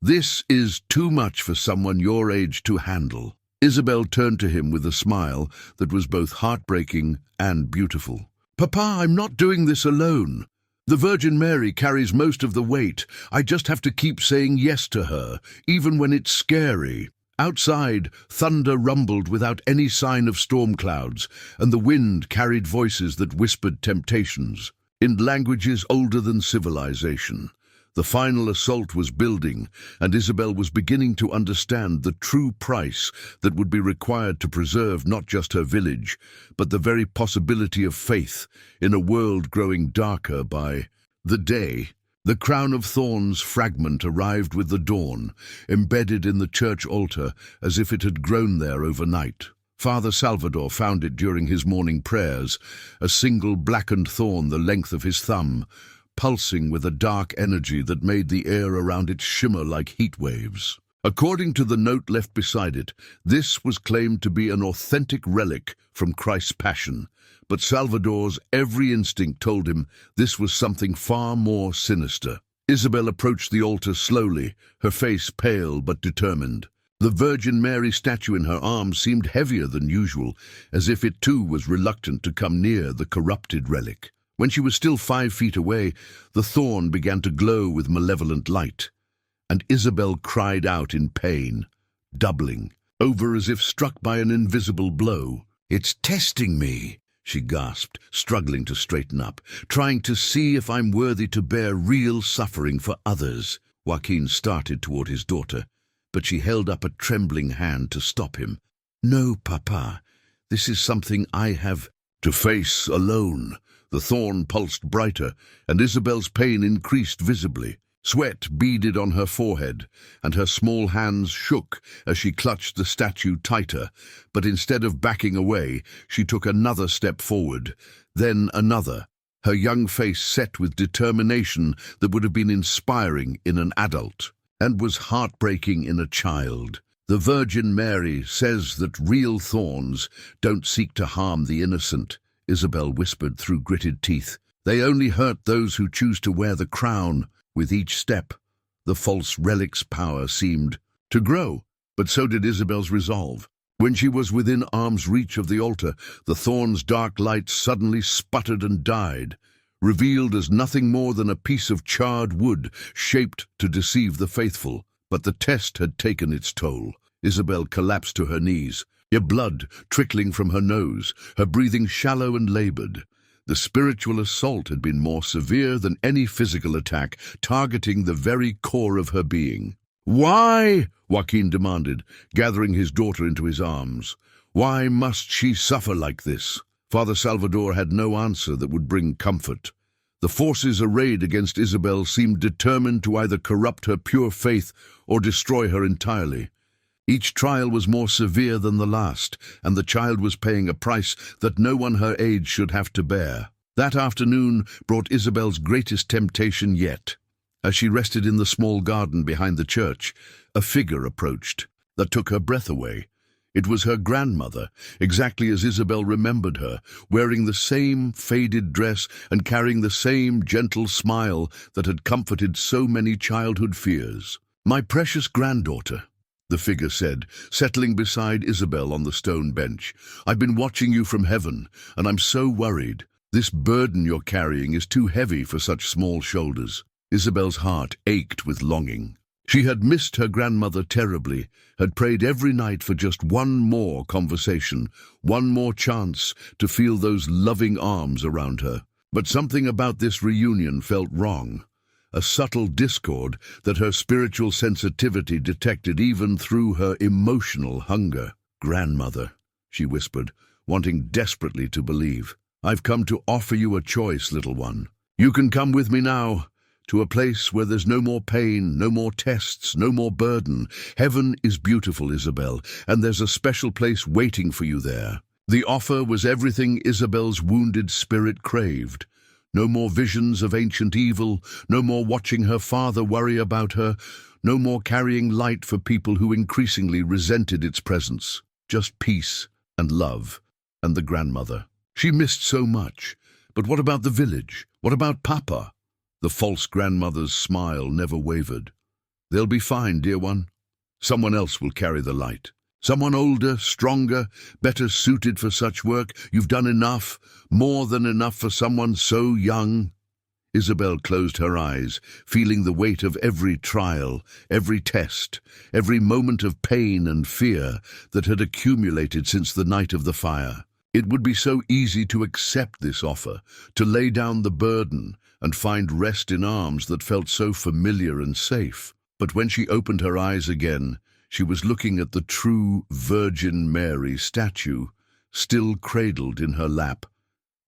"This is too much for someone your age to handle." Isabel turned to him with a smile that was both heartbreaking and beautiful. "Papa, I'm not doing this alone. The Virgin Mary carries most of the weight. I just have to keep saying yes to her, even when it's scary." Outside, thunder rumbled without any sign of storm clouds, and the wind carried voices that whispered temptations. In languages older than civilization, the final assault was building, and Isabel was beginning to understand the true price that would be required to preserve not just her village, but the very possibility of faith in a world growing darker by the day. The crown of thorns fragment arrived with the dawn, embedded in the church altar as if it had grown there overnight. Father Salvador found it during his morning prayers, a single blackened thorn the length of his thumb, pulsing with a dark energy that made the air around it shimmer like heat waves. According to the note left beside it, this was claimed to be an authentic relic from Christ's Passion, but Salvador's every instinct told him this was something far more sinister. Isabel approached the altar slowly, her face pale but determined. The Virgin Mary statue in her arms seemed heavier than usual, as if it too was reluctant to come near the corrupted relic. When she was still 5 feet away, the thorn began to glow with malevolent light, and Isabel cried out in pain, doubling over as if struck by an invisible blow. "It's testing me," she gasped, struggling to straighten up, "trying to see if I'm worthy to bear real suffering for others." Joaquin started toward his daughter, but she held up a trembling hand to stop him. "No, Papa, this is something I have to face alone." The thorn pulsed brighter, and Isabel's pain increased visibly. Sweat beaded on her forehead, and her small hands shook as she clutched the statue tighter, but instead of backing away, she took another step forward, then another, her young face set with determination that would have been inspiring in an adult, and was heartbreaking in a child. "The Virgin Mary says that real thorns don't seek to harm the innocent," Isabel whispered through gritted teeth. "They only hurt those who choose to wear the crown." With each step, the false relic's power seemed to grow, but so did Isabel's resolve. When she was within arm's reach of the altar, the thorn's dark light suddenly sputtered and died, revealed as nothing more than a piece of charred wood shaped to deceive the faithful. But the test had taken its toll. Isabel collapsed to her knees, her blood trickling from her nose, her breathing shallow and labored. The spiritual assault had been more severe than any physical attack, targeting the very core of her being. "Why?" Joaquin demanded, gathering his daughter into his arms. "Why must she suffer like this?" Father Salvador had no answer that would bring comfort. The forces arrayed against Isabel seemed determined to either corrupt her pure faith or destroy her entirely. Each trial was more severe than the last, and the child was paying a price that no one her age should have to bear. That afternoon brought Isabel's greatest temptation yet. As she rested in the small garden behind the church, a figure approached that took her breath away. It was her grandmother, exactly as Isabel remembered her, wearing the same faded dress and carrying the same gentle smile that had comforted so many childhood fears. "My precious granddaughter," the figure said, settling beside Isabel on the stone bench. "I've been watching you from heaven, and I'm so worried. This burden you're carrying is too heavy for such small shoulders." Isabel's heart ached with longing. She had missed her grandmother terribly, had prayed every night for just one more conversation, one more chance to feel those loving arms around her. But something about this reunion felt wrong. A subtle discord that her spiritual sensitivity detected even through her emotional hunger. "Grandmother," she whispered, wanting desperately to believe. "I've come to offer you a choice, little one. You can come with me now, to a place where there's no more pain, no more tests, no more burden. Heaven is beautiful, Isabel, and there's a special place waiting for you there." The offer was everything Isabel's wounded spirit craved. No more visions of ancient evil, no more watching her father worry about her, no more carrying light for people who increasingly resented its presence. Just peace and love and the grandmother. She missed so much. But what about the village? What about Papa? The false grandmother's smile never wavered. "They'll be fine, dear one. Someone else will carry the light. Someone older, stronger, better suited for such work. You've done enough, more than enough for someone so young." Isabel closed her eyes, feeling the weight of every trial, every test, every moment of pain and fear that had accumulated since the night of the fire. It would be so easy to accept this offer, to lay down the burden and find rest in arms that felt so familiar and safe. But when she opened her eyes again, she was looking at the true Virgin Mary statue, still cradled in her lap,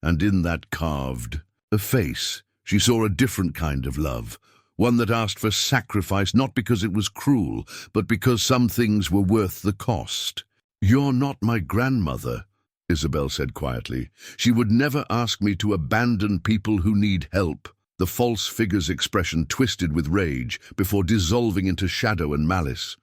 and in that carved a face. She saw a different kind of love, one that asked for sacrifice not because it was cruel, but because some things were worth the cost. "You're not my grandmother," Isabel said quietly. "She would never ask me to abandon people who need help." The false figure's expression twisted with rage before dissolving into shadow and malice.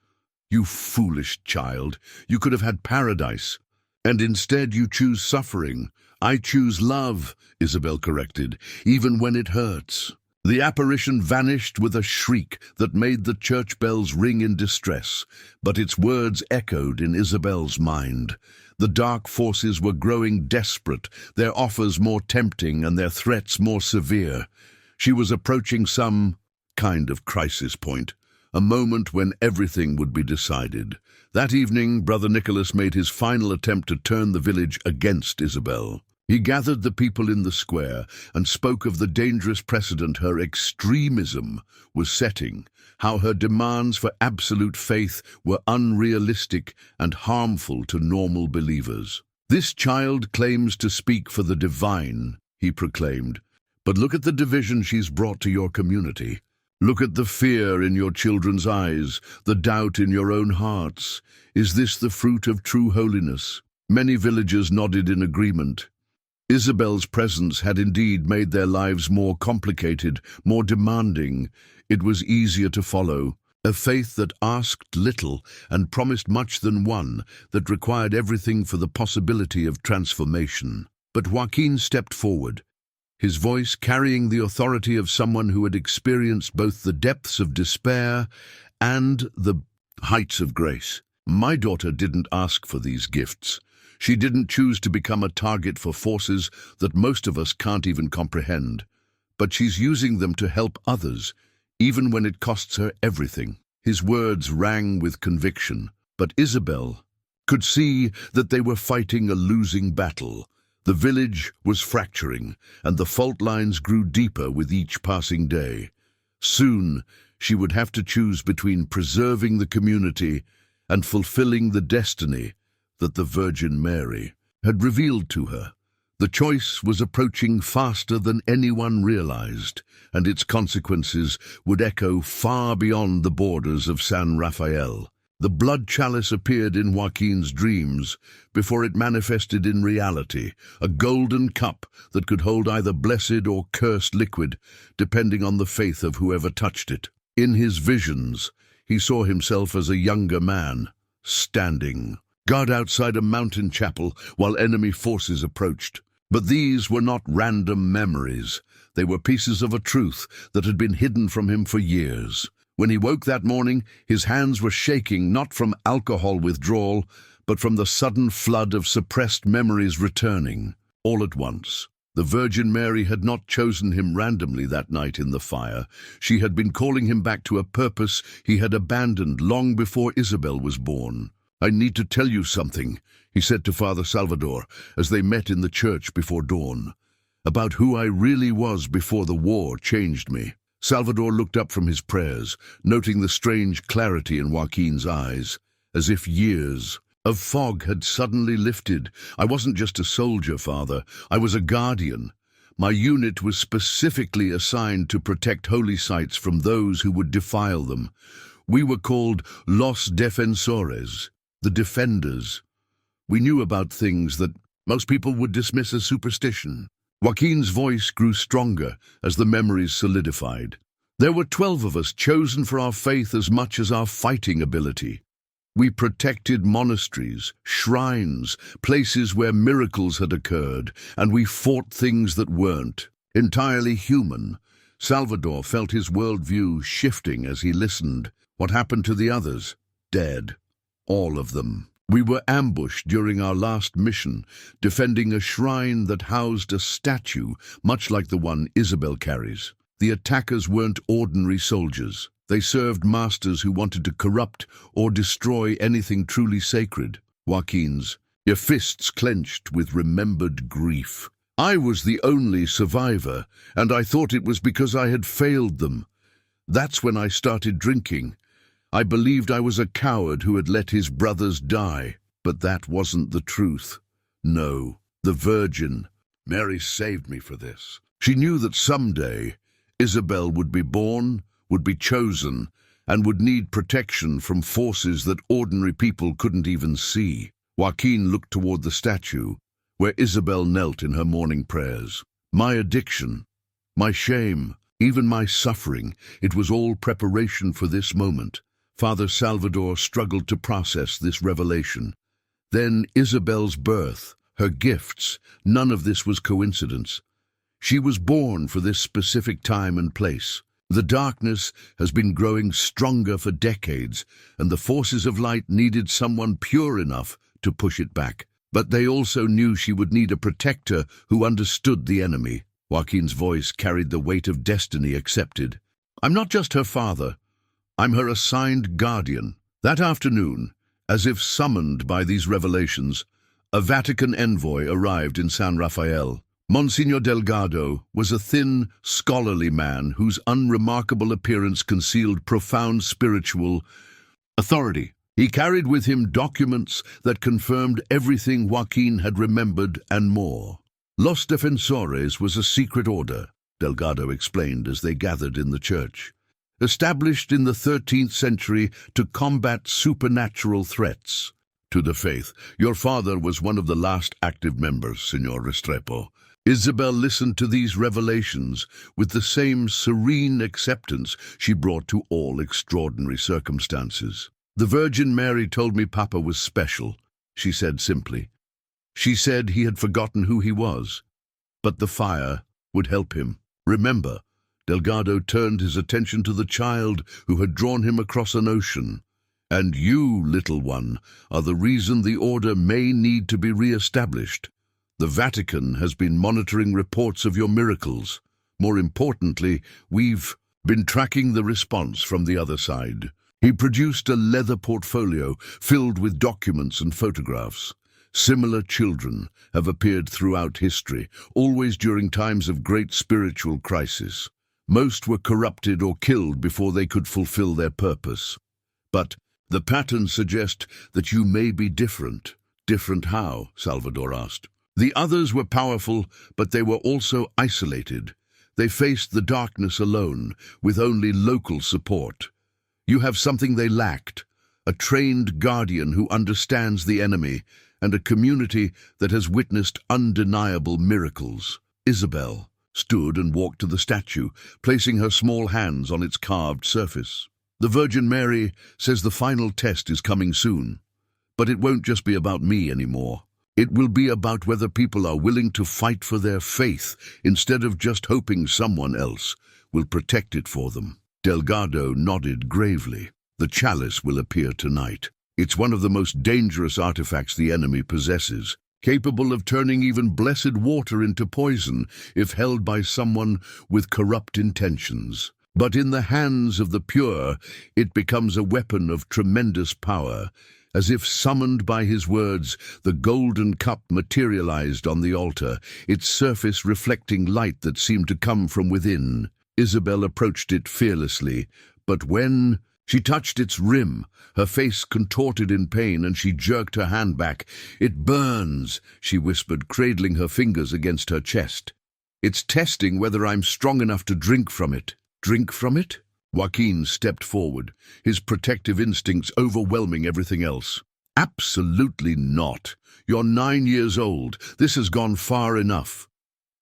You foolish child, you could have had paradise. And instead you choose suffering. I choose love, Isabel corrected, even when it hurts. The apparition vanished with a shriek that made the church bells ring in distress, but its words echoed in Isabel's mind. The dark forces were growing desperate, their offers more tempting and their threats more severe. She was approaching some kind of crisis point, a moment when everything would be decided. That evening, Brother Nicholas made his final attempt to turn the village against Isabel. He gathered the people in the square and spoke of the dangerous precedent her extremism was setting, how her demands for absolute faith were unrealistic and harmful to normal believers. "This child claims to speak for the divine," he proclaimed, "but look at the division she's brought to your community. Look at the fear in your children's eyes, the doubt in your own hearts. Is this the fruit of true holiness?" Many villagers nodded in agreement. Isabel's presence had indeed made their lives more complicated, more demanding. It was easier to follow. A faith that asked little and promised much than one, that required everything for the possibility of transformation. But Joaquin stepped forward, his voice carrying the authority of someone who had experienced both the depths of despair and the heights of grace. "My daughter didn't ask for these gifts. She didn't choose to become a target for forces that most of us can't even comprehend. But she's using them to help others, even when it costs her everything." His words rang with conviction, but Isabel could see that they were fighting a losing battle. The village was fracturing, and the fault lines grew deeper with each passing day. Soon, she would have to choose between preserving the community and fulfilling the destiny that the Virgin Mary had revealed to her. The choice was approaching faster than anyone realized, and its consequences would echo far beyond the borders of San Rafael. The blood chalice appeared in Joaquin's dreams before it manifested in reality, a golden cup that could hold either blessed or cursed liquid, depending on the faith of whoever touched it. In his visions, he saw himself as a younger man, standing guard outside a mountain chapel while enemy forces approached. But these were not random memories. They were pieces of a truth that had been hidden from him for years. When he woke that morning, his hands were shaking not from alcohol withdrawal, but from the sudden flood of suppressed memories returning. All at once, the Virgin Mary had not chosen him randomly that night in the fire. She had been calling him back to a purpose he had abandoned long before Isabel was born. "I need to tell you something," he said to Father Salvador as they met in the church before dawn, "about who I really was before the war changed me." Salvador looked up from his prayers, noting the strange clarity in Joaquin's eyes, as if years of fog had suddenly lifted. "I wasn't just a soldier, Father. I was a guardian. My unit was specifically assigned to protect holy sites from those who would defile them. We were called Los Defensores, the defenders. We knew about things that most people would dismiss as superstition." Joaquin's voice grew stronger as the memories solidified. "There were 12 of us chosen for our faith as much as our fighting ability. We protected monasteries, shrines, places where miracles had occurred, and we fought things that weren't. Entirely human." Salvador felt his worldview shifting as he listened. What happened to the others? Dead. All of them. "We were ambushed during our last mission, defending a shrine that housed a statue, much like the one Isabel carries. The attackers weren't ordinary soldiers. They served masters who wanted to corrupt or destroy anything truly sacred." Joaquin's fists clenched with remembered grief. "I was the only survivor, and I thought it was because I had failed them. That's when I started drinking. I believed I was a coward who had let his brothers die. But that wasn't the truth. No, the Virgin Mary saved me for this. She knew that someday Isabel would be born, would be chosen, and would need protection from forces that ordinary people couldn't even see." Joaquin looked toward the statue, where Isabel knelt in her morning prayers. "My addiction, my shame, even my suffering, it was all preparation for this moment. Father Salvador struggled to process this revelation. Then Isabel's birth, her gifts, none of this was coincidence. She was born for this specific time and place. The darkness has been growing stronger for decades, and the forces of light needed someone pure enough to push it back. But they also knew she would need a protector who understood the enemy. Joaquin's voice carried the weight of destiny accepted. I'm not just her father. I'm her assigned guardian. That afternoon, as if summoned by these revelations, a Vatican envoy arrived in San Rafael. Monsignor Delgado was a thin, scholarly man whose unremarkable appearance concealed profound spiritual authority. He carried with him documents that confirmed everything Joaquin had remembered and more. Los Defensores was a secret order, Delgado explained as they gathered in the church, established in the 13th century to combat supernatural threats to the faith. Your father was one of the last active members, Signor Restrepo. Isabel listened to these revelations with the same serene acceptance she brought to all extraordinary circumstances. The Virgin Mary told me Papa was special, she said simply. She said he had forgotten who he was, but the fire would help him. Remember, Delgado turned his attention to the child who had drawn him across an ocean. And you, little one, are the reason the order may need to be re-established. The Vatican has been monitoring reports of your miracles. More importantly, we've been tracking the response from the other side. He produced a leather portfolio filled with documents and photographs. Similar children have appeared throughout history, always during times of great spiritual crisis. Most were corrupted or killed before they could fulfill their purpose. But the patterns suggest that you may be different. Different how? Salvador asked. The others were powerful, but they were also isolated. They faced the darkness alone, with only local support. You have something they lacked, a trained guardian who understands the enemy, and a community that has witnessed undeniable miracles. Isabel stood and walked to the statue, placing her small hands on its carved surface. The Virgin Mary says the final test is coming soon. But it won't just be about me anymore. It will be about whether people are willing to fight for their faith instead of just hoping someone else will protect it for them. Delgado nodded gravely. The chalice will appear tonight. It's one of the most dangerous artifacts the enemy possesses, capable of turning even blessed water into poison if held by someone with corrupt intentions. But in the hands of the pure, it becomes a weapon of tremendous power. As if summoned by his words, the golden cup materialized on the altar, its surface reflecting light that seemed to come from within. Isabel approached it fearlessly, but when she touched its rim, her face contorted in pain and she jerked her hand back. It burns, she whispered, cradling her fingers against her chest. It's testing whether I'm strong enough to drink from it. Drink from it? Joaquin stepped forward, his protective instincts overwhelming everything else. Absolutely not. You're 9 years old. This has gone far enough.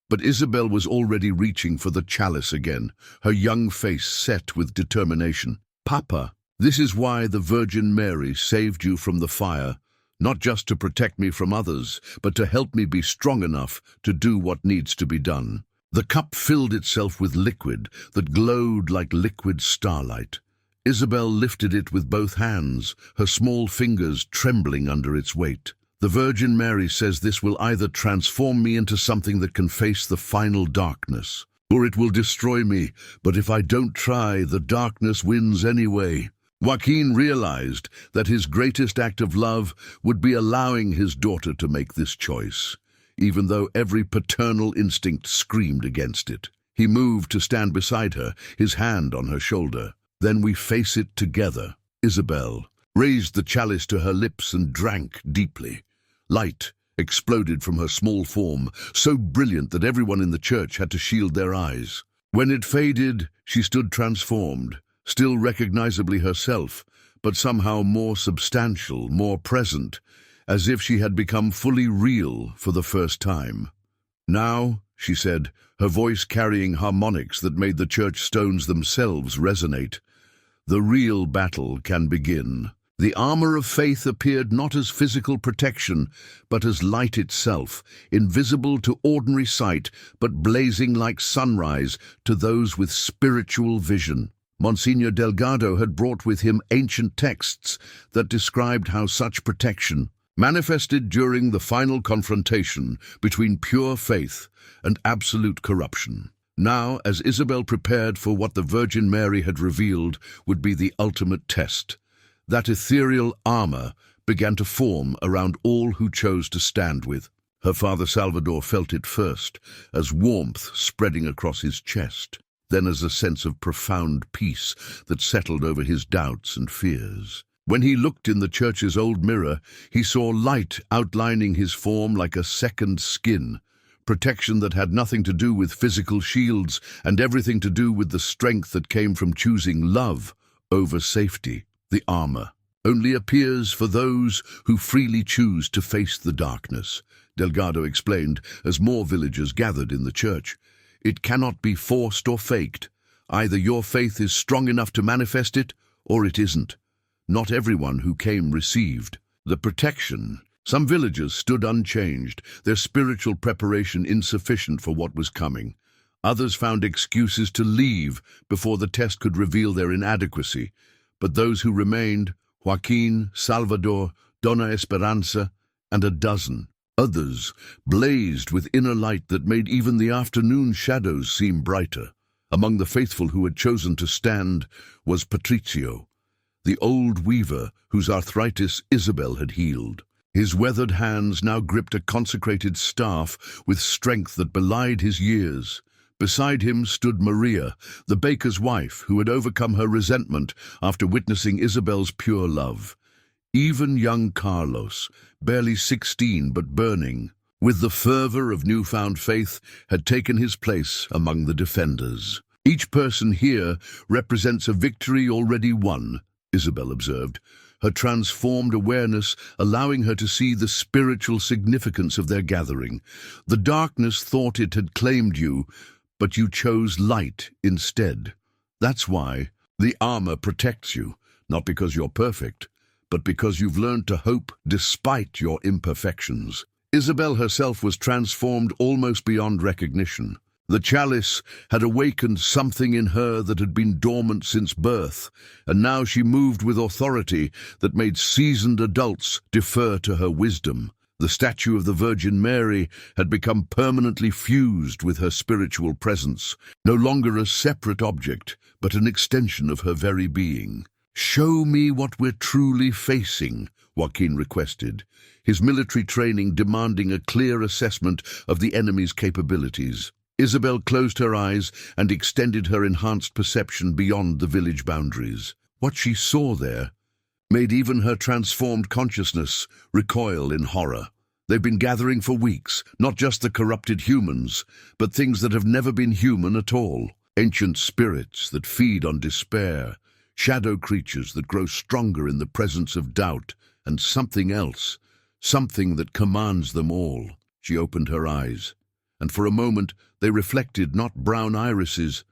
But Isabel was already reaching for the chalice again, her young face set with determination. Papa, this is why the Virgin Mary saved you from the fire, not just to protect me from others, but to help me be strong enough to do what needs to be done. The cup filled itself with liquid that glowed like liquid starlight. Isabel lifted it with both hands, her small fingers trembling under its weight. The Virgin Mary says this will either transform me into something that can face the final darkness, or it will destroy me, but if I don't try, the darkness wins anyway. Joaquin realized that his greatest act of love would be allowing his daughter to make this choice, even though every paternal instinct screamed against it. He moved to stand beside her, his hand on her shoulder. Then we face it together. Isabel raised the chalice to her lips and drank deeply. Light exploded from her small form, so brilliant that everyone in the church had to shield their eyes. When it faded, she stood transformed, still recognizably herself, but somehow more substantial, more present, as if she had become fully real for the first time. Now, she said, her voice carrying harmonics that made the church stones themselves resonate, the real battle can begin. The armor of faith appeared not as physical protection, but as light itself, invisible to ordinary sight, but blazing like sunrise to those with spiritual vision. Monsignor Delgado had brought with him ancient texts that described how such protection manifested during the final confrontation between pure faith and absolute corruption. Now, as Isabel prepared for what the Virgin Mary had revealed would be the ultimate test, that ethereal armor began to form around all who chose to stand with. Her father Salvador felt it first, as warmth spreading across his chest, then as a sense of profound peace that settled over his doubts and fears. When he looked in the church's old mirror, he saw light outlining his form like a second skin, protection that had nothing to do with physical shields and everything to do with the strength that came from choosing love over safety. The armor only appears for those who freely choose to face the darkness, Delgado explained as more villagers gathered in the church. It cannot be forced or faked. Either your faith is strong enough to manifest it, or it isn't. Not everyone who came received the protection. Some villagers stood unchanged, their spiritual preparation insufficient for what was coming. Others found excuses to leave before the test could reveal their inadequacy. But those who remained, Joaquin, Salvador, Donna Esperanza, and a dozen others, blazed with inner light that made even the afternoon shadows seem brighter. Among the faithful who had chosen to stand was Patricio, the old weaver whose arthritis Isabel had healed. His weathered hands now gripped a consecrated staff with strength that belied his years. Beside him stood Maria, the baker's wife, who had overcome her resentment after witnessing Isabel's pure love. Even young Carlos, barely 16 but burning, with the fervor of newfound faith, had taken his place among the defenders. Each person here represents a victory already won, Isabel observed, her transformed awareness allowing her to see the spiritual significance of their gathering. The darkness thought it had claimed you, but you chose light instead. That's why the armor protects you, not because you're perfect, but because you've learned to hope despite your imperfections. Isabel herself was transformed almost beyond recognition. The chalice had awakened something in her that had been dormant since birth, and now she moved with authority that made seasoned adults defer to her wisdom. The statue of the Virgin Mary had become permanently fused with her spiritual presence, no longer a separate object, but an extension of her very being. "Show me what we're truly facing," Joaquin requested, his military training demanding a clear assessment of the enemy's capabilities. Isabel closed her eyes and extended her enhanced perception beyond the village boundaries. What she saw there made even her transformed consciousness recoil in horror. They've been gathering for weeks, not just the corrupted humans, but things that have never been human at all. Ancient spirits that feed on despair, shadow creatures that grow stronger in the presence of doubt, and something else, something that commands them all. She opened her eyes, and for a moment they reflected not brown irises,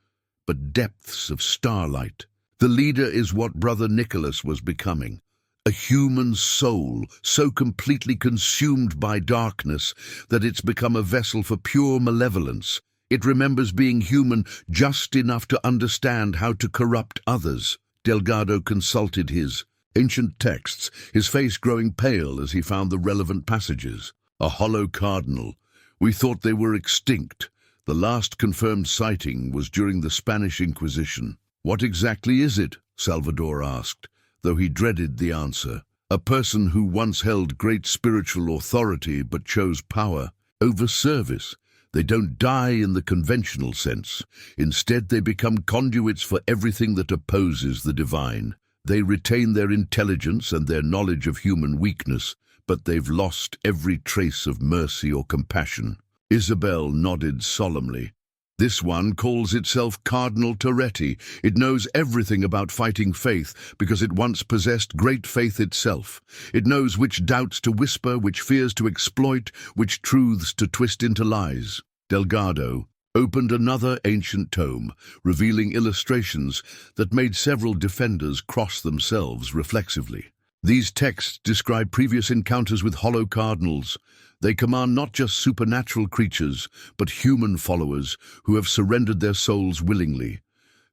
but depths of starlight. The leader is what Brother Nicholas was becoming, a human soul so completely consumed by darkness that it's become a vessel for pure malevolence. It remembers being human just enough to understand how to corrupt others. Delgado consulted his ancient texts, his face growing pale as he found the relevant passages. A hollow cardinal. We thought they were extinct. The last confirmed sighting was during the Spanish Inquisition. What exactly is it? Salvador asked, though he dreaded the answer. A person who once held great spiritual authority but chose power over service. They don't die in the conventional sense. Instead, they become conduits for everything that opposes the divine. They retain their intelligence and their knowledge of human weakness, but they've lost every trace of mercy or compassion. Isabel nodded solemnly. This one calls itself Cardinal Toretti. It knows everything about fighting faith because it once possessed great faith itself. It knows which doubts to whisper, which fears to exploit, which truths to twist into lies. Delgado, opened another ancient tome, revealing illustrations that made several defenders cross themselves reflexively. These texts describe previous encounters with hollow cardinals. They command not just supernatural creatures, but human followers who have surrendered their souls willingly.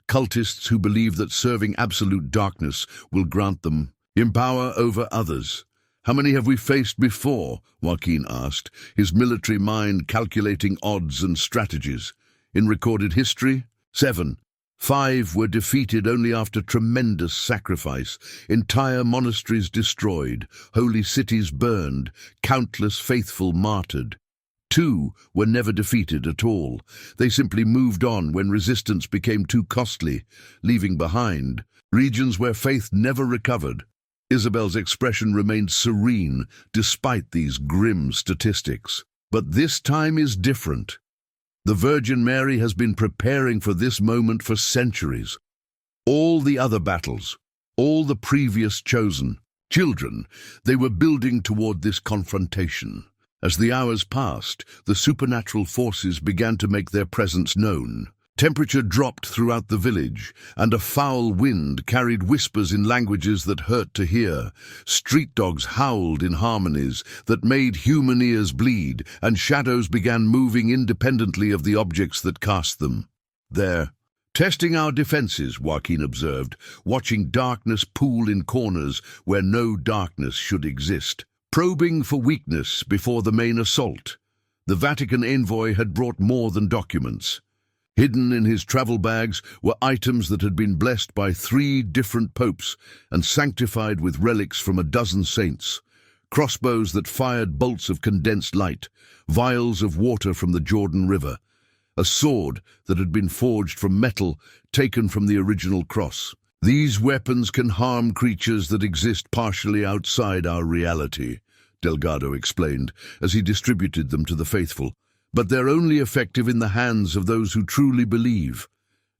Cultists who believe that serving absolute darkness will grant them power over others. "How many have we faced before?" Joaquin asked, his military mind calculating odds and strategies. "In recorded history, 7. 5 were defeated only after tremendous sacrifice, entire monasteries destroyed, holy cities burned, countless faithful martyred. 2 were never defeated at all. They simply moved on when resistance became too costly, leaving behind regions where faith never recovered." Isabel's expression remained serene despite these grim statistics. "But this time is different. The Virgin Mary has been preparing for this moment for centuries. All the other battles, all the previous chosen children, they were building toward this confrontation. As the hours passed, the supernatural forces began to make their presence known. Temperature dropped throughout the village, and a foul wind carried whispers in languages that hurt to hear. Street dogs howled in harmonies that made human ears bleed, and shadows began moving independently of the objects that cast them. "They're testing our defenses," Joaquin observed, watching darkness pool in corners where no darkness should exist. Probing for weakness before the main assault. The Vatican envoy had brought more than documents. Hidden in his travel bags were items that had been blessed by 3 different popes and sanctified with relics from a dozen saints. Crossbows that fired bolts of condensed light, vials of water from the Jordan River, a sword that had been forged from metal taken from the original cross. "These weapons can harm creatures that exist partially outside our reality," Delgado explained as he distributed them to the faithful. "But they're only effective in the hands of those who truly believe.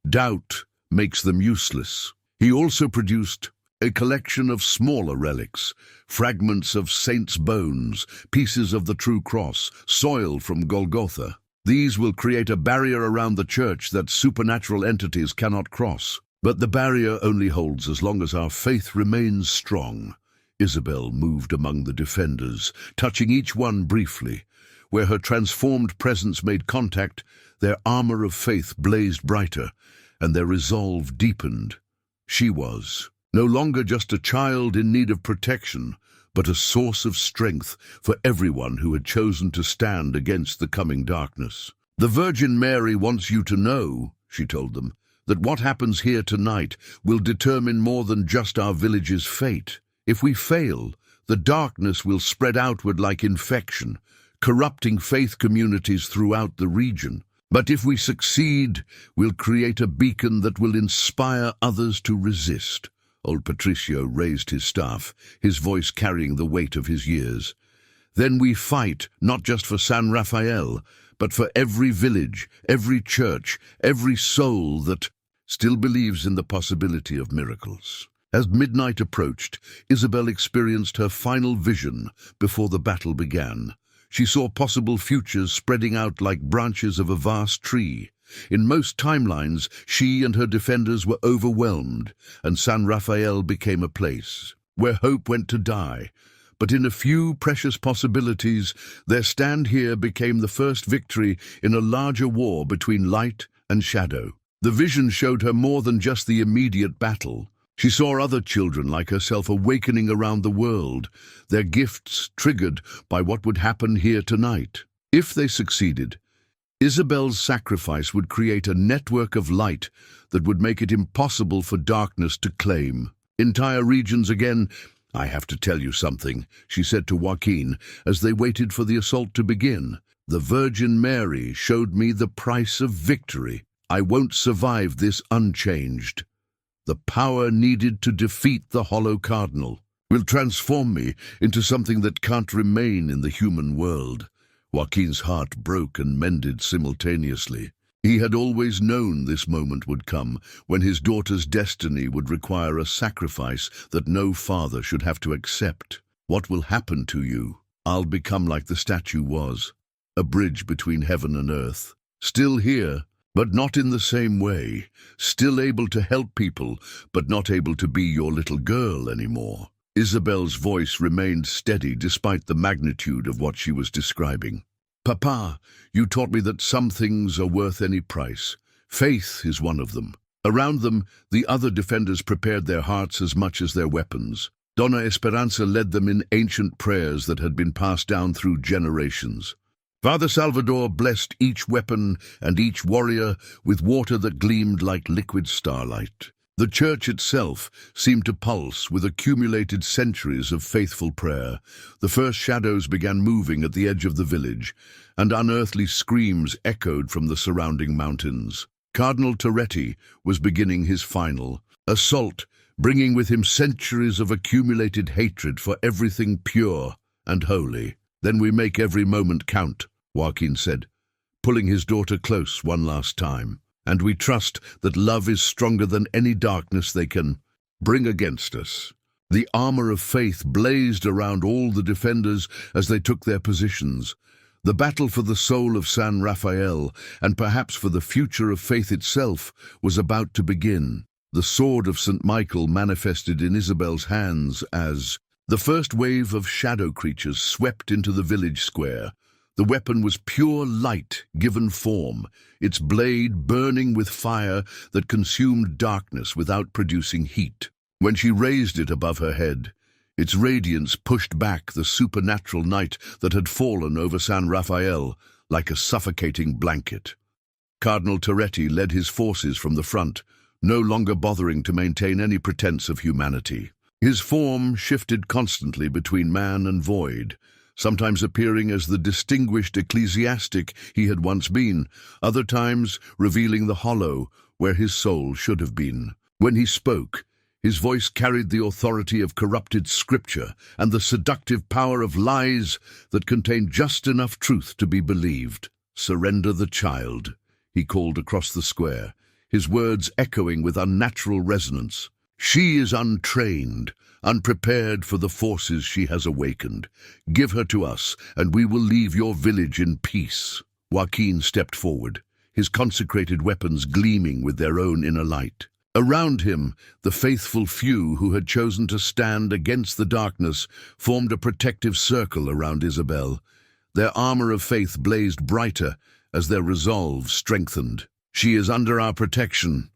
Doubt makes them useless." He also produced a collection of smaller relics, fragments of saints' bones, pieces of the true cross, soil from Golgotha. "These will create a barrier around the church that supernatural entities cannot cross. But the barrier only holds as long as our faith remains strong." Isabel moved among the defenders, touching each one briefly. Where her transformed presence made contact, their armor of faith blazed brighter, and their resolve deepened. She was no longer just a child in need of protection, but a source of strength for everyone who had chosen to stand against the coming darkness. "The Virgin Mary wants you to know," she told them, "that what happens here tonight will determine more than just our village's fate. If we fail, the darkness will spread outward like infection, corrupting faith communities throughout the region. But if we succeed, we'll create a beacon that will inspire others to resist." Old Patricio raised his staff, his voice carrying the weight of his years. "Then we fight, not just for San Rafael, but for every village, every church, every soul that still believes in the possibility of miracles." As midnight approached, Isabel experienced her final vision before the battle began. She saw possible futures spreading out like branches of a vast tree. In most timelines, she and her defenders were overwhelmed, and San Rafael became a place where hope went to die. But in a few precious possibilities, their stand here became the first victory in a larger war between light and shadow. The vision showed her more than just the immediate battle. She saw other children like herself awakening around the world, their gifts triggered by what would happen here tonight. If they succeeded, Isabel's sacrifice would create a network of light that would make it impossible for darkness to claim entire regions again. "I have to tell you something," she said to Joaquin as they waited for the assault to begin. "The Virgin Mary showed me the price of victory. I won't survive this unchanged. The power needed to defeat the Hollow Cardinal will transform me into something that can't remain in the human world." Joaquin's heart broke and mended simultaneously. He had always known this moment would come, when his daughter's destiny would require a sacrifice that no father should have to accept. "What will happen to you? I'll become like the statue was, a bridge between heaven and earth." Still here, but not in the same way. Still able to help people, but not able to be your little girl anymore. Isabel's voice remained steady despite the magnitude of what she was describing. Papa, you taught me that some things are worth any price. Faith is one of them. Around them, the other defenders prepared their hearts as much as their weapons. Donna Esperanza led them in ancient prayers that had been passed down through generations. Father Salvador blessed each weapon and each warrior with water that gleamed like liquid starlight. The church itself seemed to pulse with accumulated centuries of faithful prayer. The first shadows began moving at the edge of the village, and unearthly screams echoed from the surrounding mountains. Cardinal Toretti was beginning his final assault, bringing with him centuries of accumulated hatred for everything pure and holy. "Then we make every moment count," Joaquin said, pulling his daughter close one last time. "And we trust that love is stronger than any darkness they can bring against us." The armor of faith blazed around all the defenders as they took their positions. The battle for the soul of San Rafael, and perhaps for the future of faith itself, was about to begin. The sword of St. Michael manifested in Isabel's hands as the first wave of shadow creatures swept into the village square. The weapon was pure light given form, its blade burning with fire that consumed darkness without producing heat. When she raised it above her head, its radiance pushed back the supernatural night that had fallen over San Rafael like a suffocating blanket. Cardinal Toretti led his forces from the front, no longer bothering to maintain any pretense of humanity. His form shifted constantly between man and void, sometimes appearing as the distinguished ecclesiastic he had once been, other times revealing the hollow where his soul should have been. When he spoke, his voice carried the authority of corrupted scripture and the seductive power of lies that contained just enough truth to be believed. "Surrender the child," he called across the square, his words echoing with unnatural resonance. "She is untrained, unprepared for the forces she has awakened. Give her to us, and we will leave your village in peace." Joaquin stepped forward, his consecrated weapons gleaming with their own inner light. Around him, the faithful few who had chosen to stand against the darkness formed a protective circle around Isabel. Their armor of faith blazed brighter as their resolve strengthened. "She is under our protection,"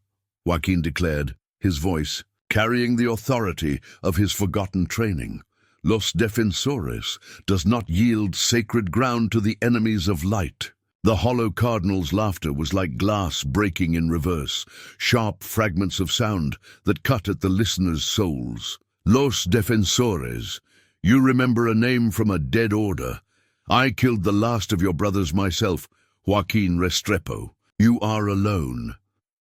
Joaquin declared, his voice carrying the authority of his forgotten training. "Los defensores does not yield sacred ground to the enemies of light." The hollow cardinal's laughter was like glass breaking in reverse, sharp fragments of sound that cut at the listeners' souls. "Los defensores, you remember a name from a dead order. I killed the last of your brothers myself, Joaquin Restrepo. You are alone."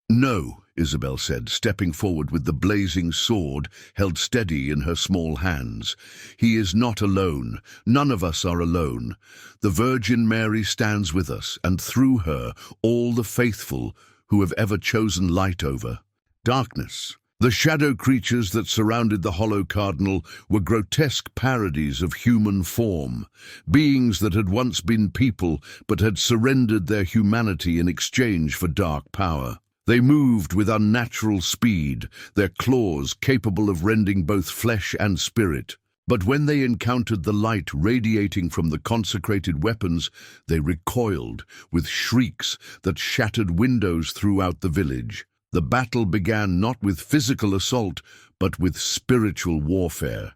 "No," Isabel said, stepping forward with the blazing sword held steady in her small hands. "He is not alone. None of us are alone. The Virgin Mary stands with us, and through her, all the faithful who have ever chosen light over darkness." The shadow creatures that surrounded the hollow cardinal were grotesque parodies of human form, beings that had once been people but had surrendered their humanity in exchange for dark power. They moved with unnatural speed, their claws capable of rending both flesh and spirit. But when they encountered the light radiating from the consecrated weapons, they recoiled with shrieks that shattered windows throughout the village. The battle began not with physical assault, but with spiritual warfare.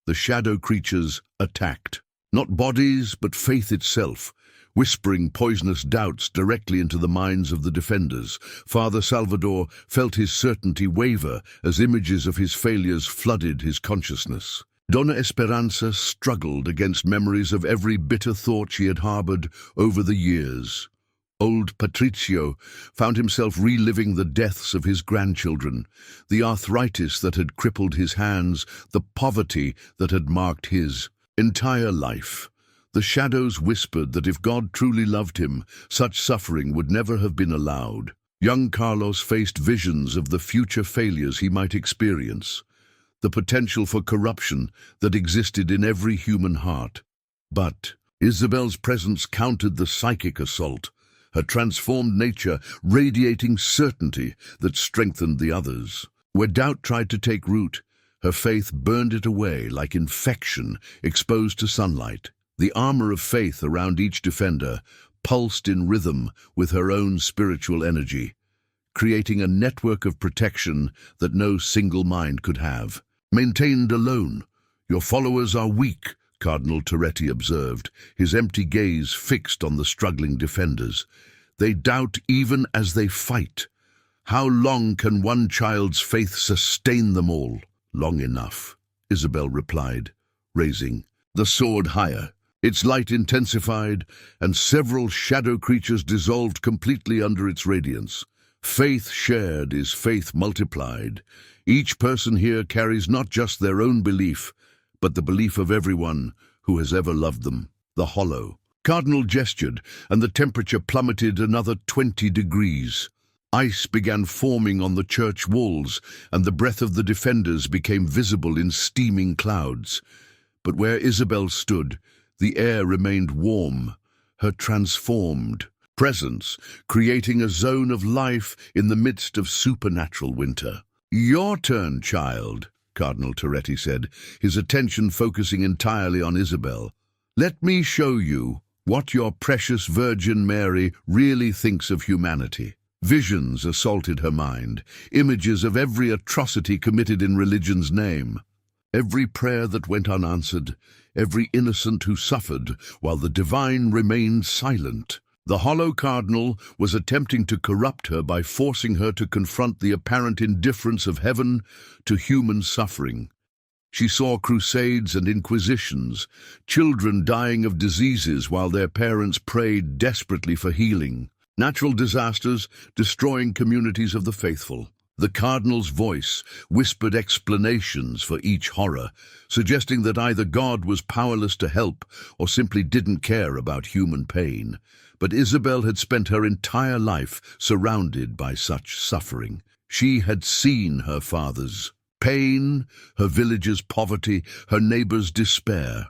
The shadow creatures attacked, not bodies, but faith itself, whispering poisonous doubts directly into the minds of the defenders. Father Salvador felt his certainty waver as images of his failures flooded his consciousness. Donna Esperanza struggled against memories of every bitter thought she had harbored over the years. Old Patricio found himself reliving the deaths of his grandchildren, the arthritis that had crippled his hands, the poverty that had marked his entire life. The shadows whispered that if God truly loved him, such suffering would never have been allowed. Young Carlos faced visions of the future failures he might experience, the potential for corruption that existed in every human heart. But Isabel's presence countered the psychic assault. her transformed nature radiating certainty that strengthened the others. Where doubt tried to take root, her faith burned it away like infection exposed to sunlight. The armor of faith around each defender pulsed in rhythm with her own spiritual energy, creating a network of protection that no single mind could have. Maintained alone, your followers are weak, Cardinal Toretti observed, his empty gaze fixed on the struggling defenders. They doubt even as they fight. How long can one child's faith sustain them all? Long enough, Isabel replied, raising the sword higher. Its light intensified, and several shadow creatures dissolved completely under its radiance. Faith shared is faith multiplied. Each person here carries not just their own belief, but the belief of everyone who has ever loved them. The hollow. Cardinal gestured, and the temperature plummeted another 20 degrees. Ice began forming on the church walls, and the breath of the defenders became visible in steaming clouds. But where Isabel stood, the air remained warm, her transformed presence creating a zone of life in the midst of supernatural winter. "Your turn, child," Cardinal Toretti said, his attention focusing entirely on Isabel. "Let me show you what your precious Virgin Mary really thinks of humanity." Visions assaulted her mind, images of every atrocity committed in religion's name. Every prayer that went unanswered, every innocent who suffered while the divine remained silent. The hollow cardinal was attempting to corrupt her by forcing her to confront the apparent indifference of heaven to human suffering. She saw crusades and inquisitions, children dying of diseases while their parents prayed desperately for healing, natural disasters destroying communities of the faithful. The cardinal's voice whispered explanations for each horror, suggesting that either God was powerless to help or simply didn't care about human pain. But Isabel had spent her entire life surrounded by such suffering. She had seen her father's pain, her village's poverty, her neighbors' despair.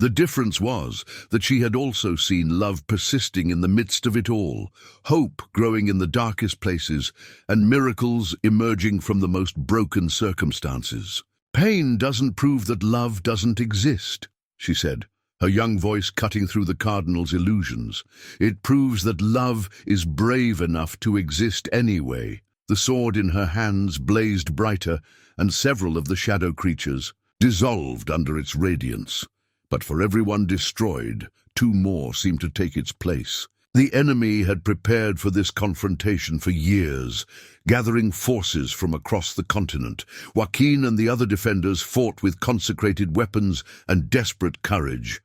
The difference was that she had also seen love persisting in the midst of it all, hope growing in the darkest places, and miracles emerging from the most broken circumstances. "Pain doesn't prove that love doesn't exist," she said, her young voice cutting through the cardinal's illusions. "It proves that love is brave enough to exist anyway." The sword in her hands blazed brighter, and several of the shadow creatures dissolved under its radiance. But for everyone destroyed, 2 more seemed to take its place. The enemy had prepared for this confrontation for years, gathering forces from across the continent. Joaquin and the other defenders fought with consecrated weapons and desperate courage,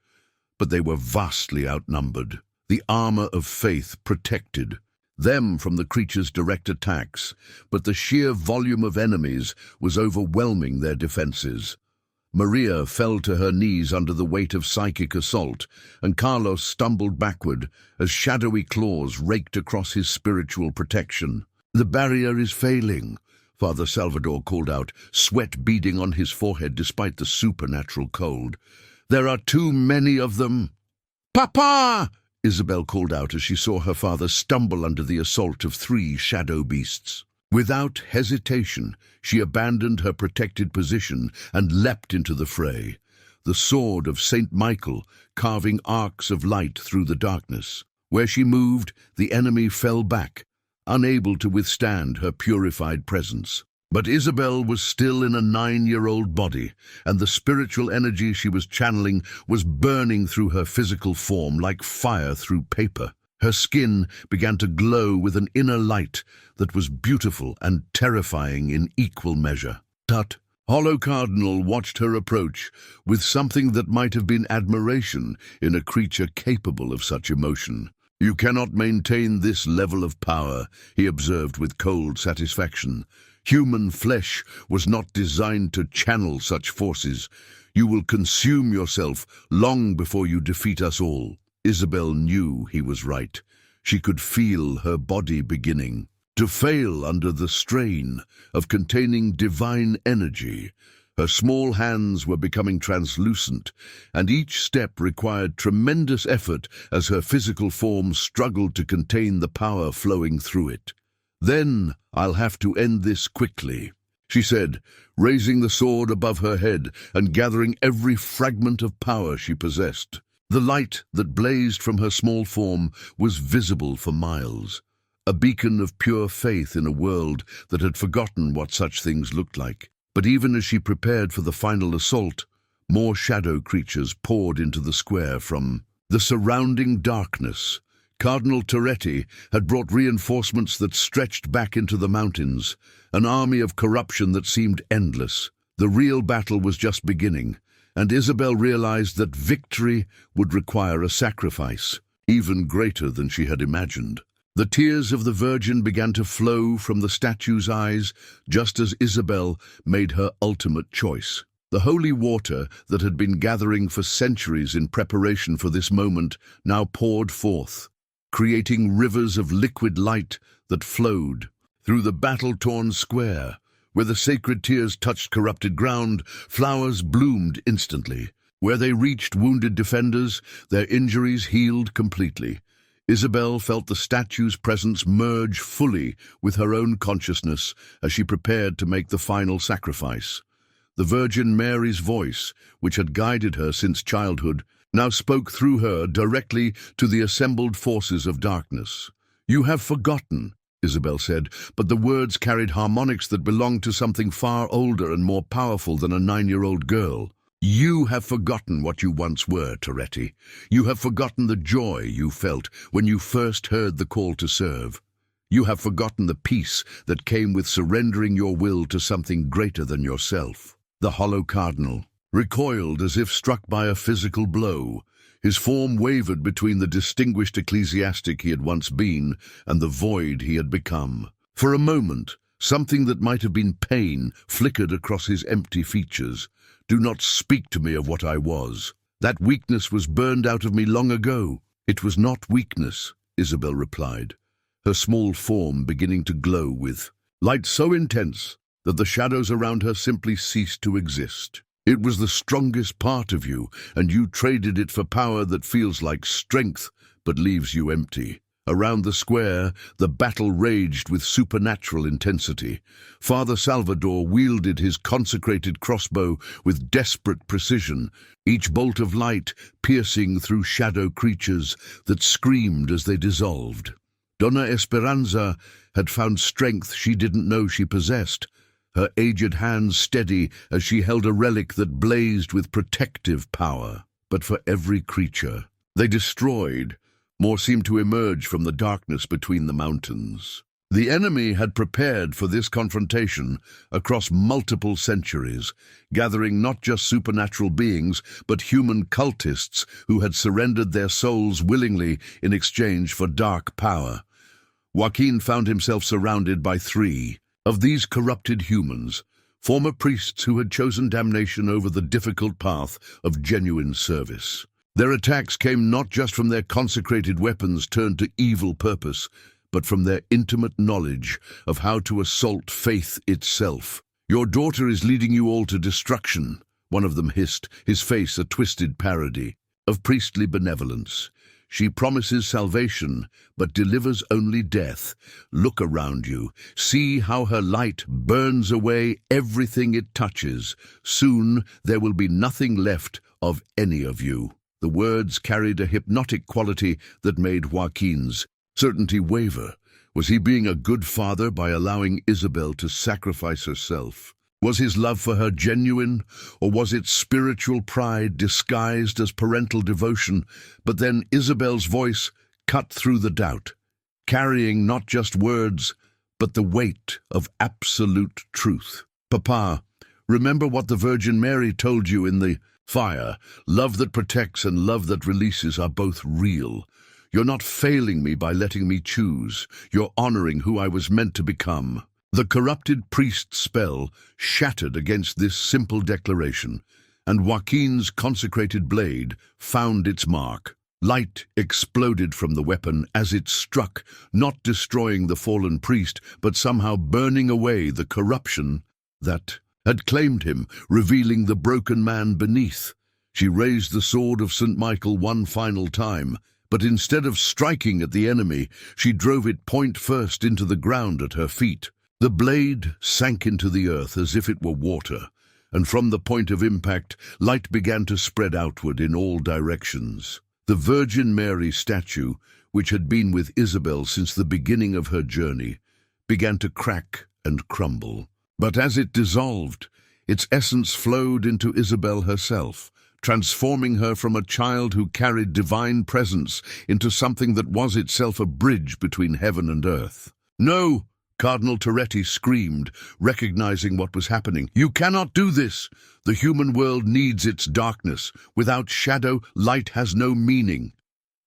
but they were vastly outnumbered. The armor of faith protected them from the creature's direct attacks, but the sheer volume of enemies was overwhelming their defenses. Maria fell to her knees under the weight of psychic assault, and Carlos stumbled backward as shadowy claws raked across his spiritual protection. "The barrier is failing," Father Salvador called out, sweat beading on his forehead despite the supernatural cold. "There are too many of them." "Papa!" Isabel called out as she saw her father stumble under the assault of 3 shadow beasts. Without hesitation, she abandoned her protected position and leapt into the fray, the sword of Saint Michael carving arcs of light through the darkness. Where she moved, the enemy fell back, unable to withstand her purified presence. But Isabel was still in a 9-year-old body, and the spiritual energy she was channeling was burning through her physical form like fire through paper. Her skin began to glow with an inner light that was beautiful and terrifying in equal measure. Tut! Hollow Cardinal watched her approach with something that might have been admiration in a creature capable of such emotion. "You cannot maintain this level of power," he observed with cold satisfaction. "Human flesh was not designed to channel such forces. You will consume yourself long before you defeat us all." Isabel knew he was right. She could feel her body beginning to fail under the strain of containing divine energy, Her small hands were becoming translucent, and each step required tremendous effort as her physical form struggled to contain the power flowing through it. "Then I'll have to end this quickly," she said, raising the sword above her head and gathering every fragment of power she possessed. The light that blazed from her small form was visible for miles, a beacon of pure faith in a world that had forgotten what such things looked like. But even as she prepared for the final assault, more shadow creatures poured into the square from the surrounding darkness. Cardinal Toretti had brought reinforcements that stretched back into the mountains, an army of corruption that seemed endless. The real battle was just beginning, and Isabel realized that victory would require a sacrifice, even greater than she had imagined. The tears of the Virgin began to flow from the statue's eyes just as Isabel made her ultimate choice. The holy water that had been gathering for centuries in preparation for this moment now poured forth, creating rivers of liquid light that flowed through the battle-torn square. Where the sacred tears touched corrupted ground, flowers bloomed instantly. Where they reached wounded defenders, their injuries healed completely. Isabel felt the statue's presence merge fully with her own consciousness as she prepared to make the final sacrifice. The Virgin Mary's voice, which had guided her since childhood, now spoke through her directly to the assembled forces of darkness. "You have forgotten," Isabel said, but the words carried harmonics that belonged to something far older and more powerful than a 9-year-old girl. "You have forgotten what you once were, Toretti. You have forgotten the joy you felt when you first heard the call to serve. You have forgotten the peace that came with surrendering your will to something greater than yourself." The hollow cardinal recoiled as if struck by a physical blow. His form wavered between the distinguished ecclesiastic he had once been and the void he had become. For a moment, something that might have been pain flickered across his empty features. "Do not speak to me of what I was. That weakness was burned out of me long ago." "It was not weakness," Isabel replied, her small form beginning to glow with light so intense that the shadows around her simply ceased to exist. "It was the strongest part of you, and you traded it for power that feels like strength but leaves you empty." Around the square, the battle raged with supernatural intensity. Father Salvador wielded his consecrated crossbow with desperate precision, each bolt of light piercing through shadow creatures that screamed as they dissolved. Donna Esperanza had found strength she didn't know she possessed, her aged hands steady as she held a relic that blazed with protective power. But for every creature they destroyed, more seemed to emerge from the darkness between the mountains. The enemy had prepared for this confrontation across multiple centuries, gathering not just supernatural beings, but human cultists who had surrendered their souls willingly in exchange for dark power. Joaquin found himself surrounded by 3 of these corrupted humans, former priests who had chosen damnation over the difficult path of genuine service. Their attacks came not just from their consecrated weapons turned to evil purpose, but from their intimate knowledge of how to assault faith itself. "Your daughter is leading you all to destruction," one of them hissed, his face a twisted parody of priestly benevolence. "She promises salvation, but delivers only death. Look around you. See how her light burns away everything it touches. Soon there will be nothing left of any of you." The words carried a hypnotic quality that made Joaquin's certainty waver. Was he being a good father by allowing Isabel to sacrifice herself? Was his love for her genuine, or was it spiritual pride disguised as parental devotion? But then Isabel's voice cut through the doubt, carrying not just words, but the weight of absolute truth. "Papa, remember what the Virgin Mary told you in the fire. Love that protects and love that releases are both real. You're not failing me by letting me choose. You're honoring who I was meant to become." The corrupted priest's spell shattered against this simple declaration, and Joaquin's consecrated blade found its mark. Light exploded from the weapon as it struck, not destroying the fallen priest, but somehow burning away the corruption that had claimed him, revealing the broken man beneath. She raised the sword of St. Michael one final time, but instead of striking at the enemy, she drove it point first into the ground at her feet. The blade sank into the earth as if it were water, and from the point of impact, light began to spread outward in all directions. The Virgin Mary statue, which had been with Isabel since the beginning of her journey, began to crack and crumble. But as it dissolved, its essence flowed into Isabel herself, transforming her from a child who carried divine presence into something that was itself a bridge between heaven and earth. "No!" Cardinal Toretti screamed, recognizing what was happening. "You cannot do this! The human world needs its darkness. Without shadow, light has no meaning."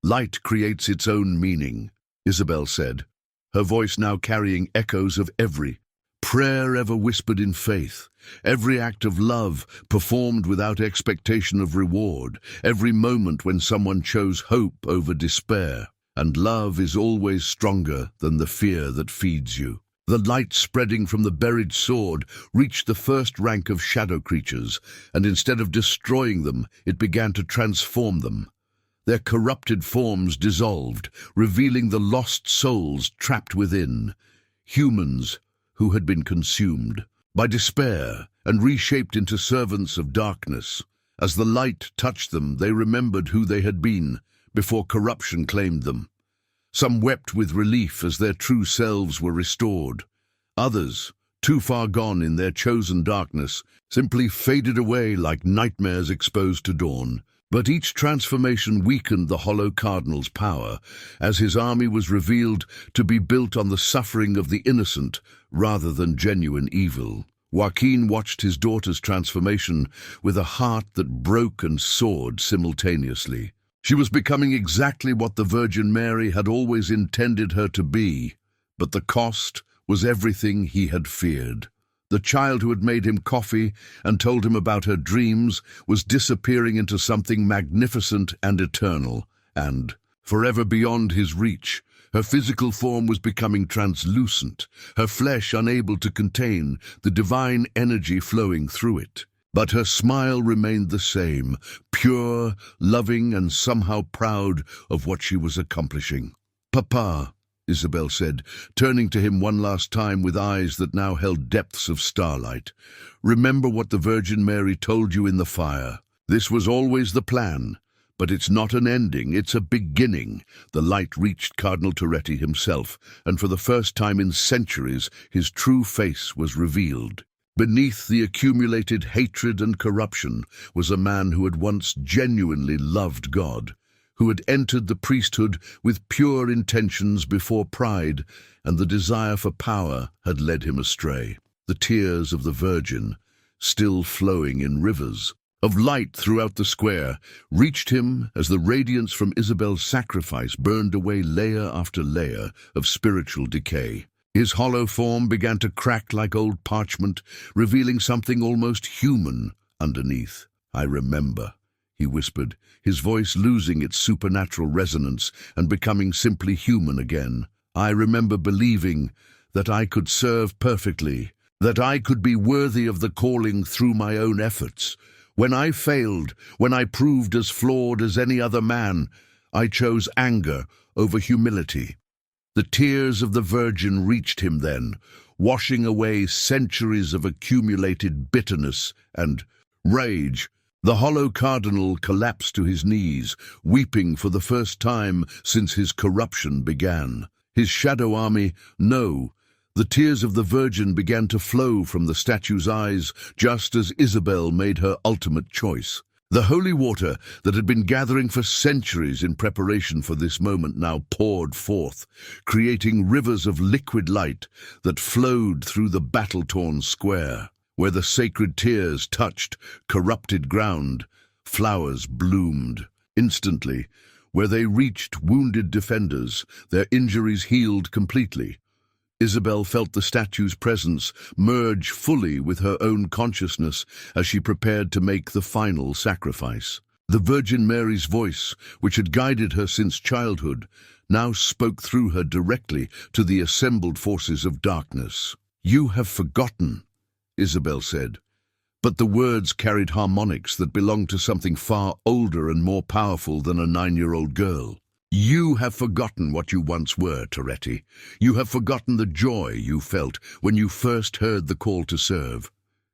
"Light creates its own meaning," Isabel said, her voice now carrying echoes of every prayer ever whispered in faith, every act of love performed without expectation of reward, every moment when someone chose hope over despair. And love is always stronger than the fear that feeds you. The light spreading from the buried sword reached the first rank of shadow creatures, and instead of destroying them, it began to transform them. Their corrupted forms dissolved, revealing the lost souls trapped within, humans who had been consumed by despair and reshaped into servants of darkness. As the light touched them, they remembered who they had been before corruption claimed them. Some wept with relief as their true selves were restored. Others, too far gone in their chosen darkness, simply faded away like nightmares exposed to dawn. But each transformation weakened the hollow cardinal's power, as his army was revealed to be built on the suffering of the innocent rather than genuine evil. Joaquin watched his daughter's transformation with a heart that broke and soared simultaneously. She was becoming exactly what the Virgin Mary had always intended her to be, but the cost was everything he had feared. The child who had made him coffee and told him about her dreams was disappearing into something magnificent and eternal, and, forever beyond his reach, her physical form was becoming translucent, her flesh unable to contain the divine energy flowing through it. But her smile remained the same, pure, loving, and somehow proud of what she was accomplishing. "Papa," Isabel said, turning to him one last time with eyes that now held depths of starlight, "remember what the Virgin Mary told you in the fire. This was always the plan, but it's not an ending, it's a beginning." The light reached Cardinal Toretti himself, and for the first time in centuries, his true face was revealed. Beneath the accumulated hatred and corruption was a man who had once genuinely loved God, who had entered the priesthood with pure intentions before pride and the desire for power had led him astray. The tears of the Virgin, still flowing in rivers of light throughout the square, reached him as the radiance from Isabel's sacrifice burned away layer after layer of spiritual decay. His hollow form began to crack like old parchment, revealing something almost human underneath. "I remember," he whispered, his voice losing its supernatural resonance and becoming simply human again. "I remember believing that I could serve perfectly, that I could be worthy of the calling through my own efforts. When I failed, when I proved as flawed as any other man, I chose anger over humility." The tears of the Virgin reached him then, washing away centuries of accumulated bitterness and rage. The hollow cardinal collapsed to his knees, weeping for the first time since his corruption began. His shadow army, no. The tears of the Virgin began to flow from the statue's eyes, just as Isabel made her ultimate choice. The holy water that had been gathering for centuries in preparation for this moment now poured forth, creating rivers of liquid light that flowed through the battle-torn square. Where the sacred tears touched corrupted ground, flowers bloomed. Instantly, where they reached wounded defenders, their injuries healed completely. Isabel felt the statue's presence merge fully with her own consciousness as she prepared to make the final sacrifice. The Virgin Mary's voice, which had guided her since childhood, now spoke through her directly to the assembled forces of darkness. "You have forgotten," Isabel said. But the words carried harmonics that belonged to something far older and more powerful than a 9-year-old girl. You have forgotten what you once were, Toretti. You have forgotten the joy you felt when you first heard the call to serve.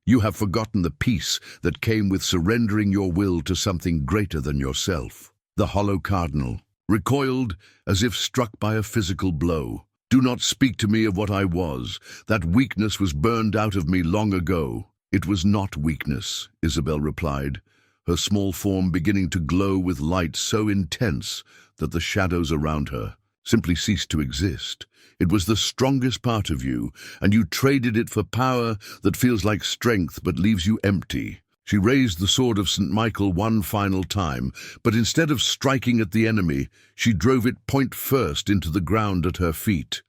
You have forgotten the peace that came with surrendering your will to something greater than yourself. The hollow cardinal recoiled as if struck by a physical blow. Do not speak to me of what I was. That weakness was burned out of me long ago. It was not weakness, Isabel replied, her small form beginning to glow with light so intense that the shadows around her simply ceased to exist. It was the strongest part of you, and you traded it for power that feels like strength but leaves you empty. She raised the sword of St. Michael one final time, but instead of striking at the enemy, she drove it point first into the ground at her feet.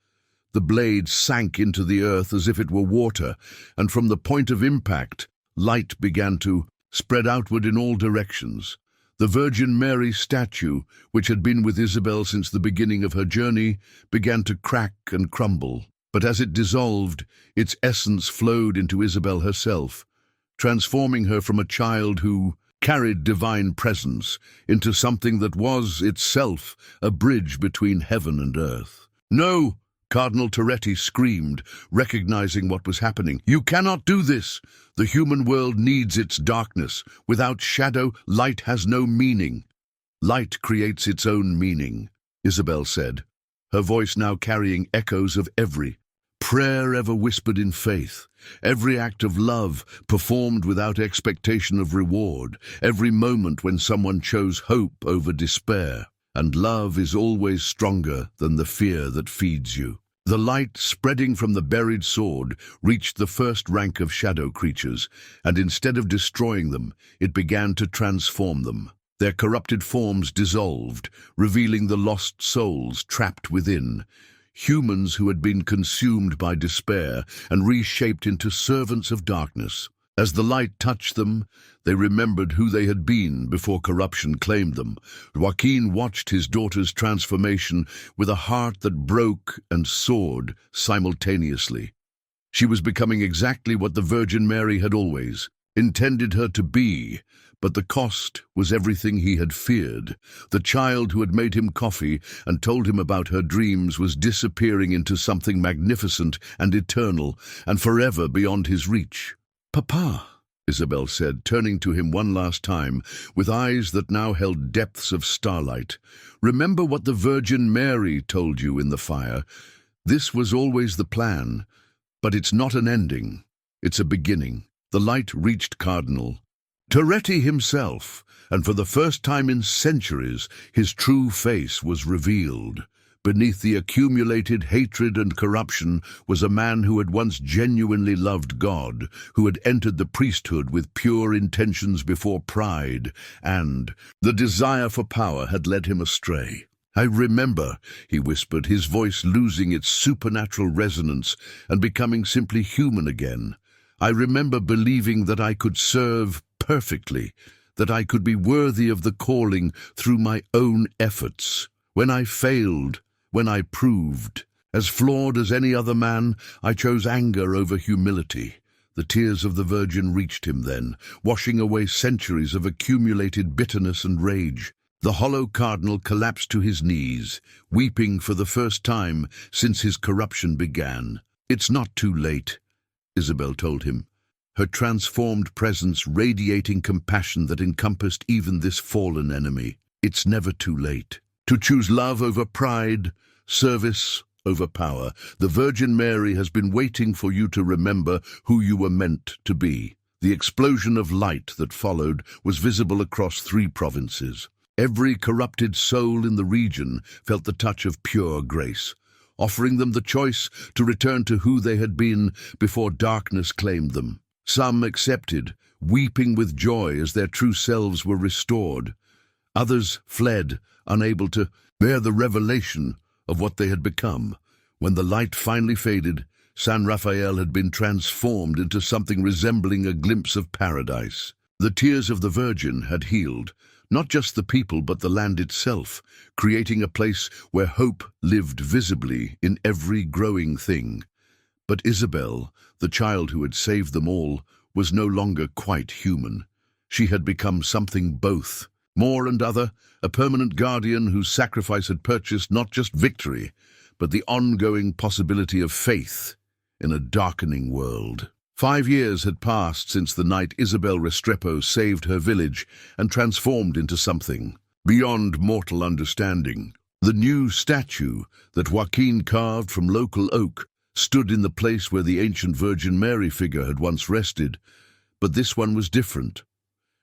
The blade sank into the earth as if it were water, and from the point of impact, light began to spread outward in all directions. The Virgin Mary statue, which had been with Isabel since the beginning of her journey, began to crack and crumble. But as it dissolved, its essence flowed into Isabel herself, transforming her from a child who carried divine presence into something that was itself a bridge between heaven and earth. "No!" Cardinal Toretti screamed, recognizing what was happening. "You cannot do this! The human world needs its darkness. Without shadow, light has no meaning." "Light creates its own meaning," Isabel said, her voice now carrying echoes of every prayer ever whispered in faith, every act of love performed without expectation of reward, every moment when someone chose hope over despair. And love is always stronger than the fear that feeds you. The light spreading from the buried sword reached the first rank of shadow creatures, and instead of destroying them, it began to transform them. Their corrupted forms dissolved, revealing the lost souls trapped within. Humans who had been consumed by despair and reshaped into servants of darkness. As the light touched them, they remembered who they had been before corruption claimed them. Joaquin watched his daughter's transformation with a heart that broke and soared simultaneously. She was becoming exactly what the Virgin Mary had always intended her to be, but the cost was everything he had feared. The child who had made him coffee and told him about her dreams was disappearing into something magnificent and eternal and forever beyond his reach. "Papa," Isabel said, turning to him one last time, with eyes that now held depths of starlight. "Remember what the Virgin Mary told you in the fire. This was always the plan, but it's not an ending. It's a beginning." The light reached Cardinal Toretti himself, and for the first time in centuries, his true face was revealed. Beneath the accumulated hatred and corruption was a man who had once genuinely loved God, who had entered the priesthood with pure intentions before pride, and the desire for power had led him astray. "I remember," he whispered, his voice losing its supernatural resonance and becoming simply human again. "I remember believing that I could serve perfectly, that I could be worthy of the calling through my own efforts. When I failed, when I proved, as flawed as any other man, I chose anger over humility." The tears of the Virgin reached him then, washing away centuries of accumulated bitterness and rage. The hollow cardinal collapsed to his knees, weeping for the first time since his corruption began. "It's not too late," Isabel told him, her transformed presence radiating compassion that encompassed even this fallen enemy. "It's never too late. To choose love over pride, service over power. The Virgin Mary has been waiting for you to remember who you were meant to be." The explosion of light that followed was visible across 3 provinces. Every corrupted soul in the region felt the touch of pure grace, offering them the choice to return to who they had been before darkness claimed them. Some accepted, weeping with joy as their true selves were restored. Others fled, unable to bear the revelation of what they had become. When the light finally faded, San Rafael had been transformed into something resembling a glimpse of paradise. The tears of the Virgin had healed, not just the people but the land itself, creating a place where hope lived visibly in every growing thing. But Isabel, the child who had saved them all, was no longer quite human. She had become something both, more and other, a permanent guardian whose sacrifice had purchased not just victory, but the ongoing possibility of faith in a darkening world. 5 years had passed since the night Isabel Restrepo saved her village and transformed into something beyond mortal understanding. The new statue that Joaquin carved from local oak stood in the place where the ancient Virgin Mary figure had once rested, but this one was different.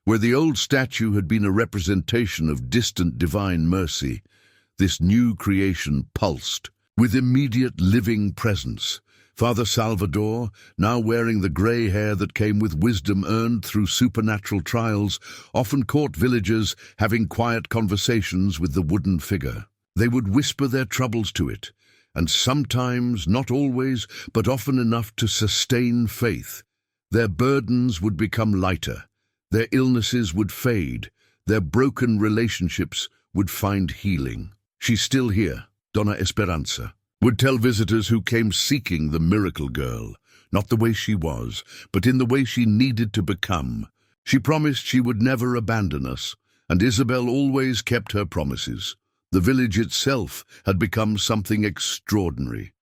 Where the old statue had been a representation of distant divine mercy, this new creation pulsed with immediate living presence. Father Salvador, now wearing the grey hair that came with wisdom earned through supernatural trials, often caught villagers having quiet conversations with the wooden figure. They would whisper their troubles to it, and sometimes, not always, but often enough to sustain faith. Their burdens would become lighter, their illnesses would fade, their broken relationships would find healing. She's still here, Donna Esperanza would tell visitors who came seeking the miracle girl, not the way she was, but in the way she needed to become. She promised she would never abandon us, and Isabel always kept her promises. The village itself had become something extraordinary.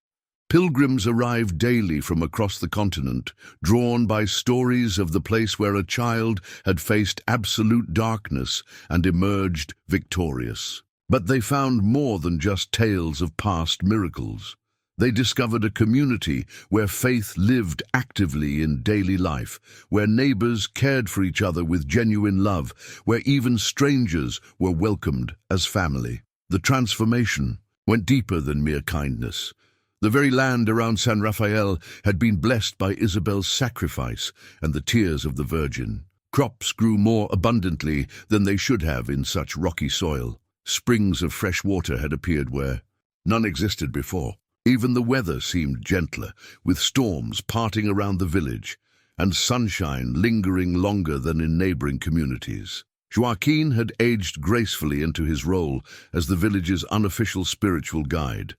Pilgrims arrived daily from across the continent, drawn by stories of the place where a child had faced absolute darkness and emerged victorious. But they found more than just tales of past miracles. They discovered a community where faith lived actively in daily life, where neighbors cared for each other with genuine love, where even strangers were welcomed as family. The transformation went deeper than mere kindness. The very land around San Rafael had been blessed by Isabel's sacrifice and the tears of the Virgin. Crops grew more abundantly than they should have in such rocky soil. Springs of fresh water had appeared where none existed before. Even the weather seemed gentler, with storms parting around the village, and sunshine lingering longer than in neighboring communities. Joaquin had aged gracefully into his role as the village's unofficial spiritual guide.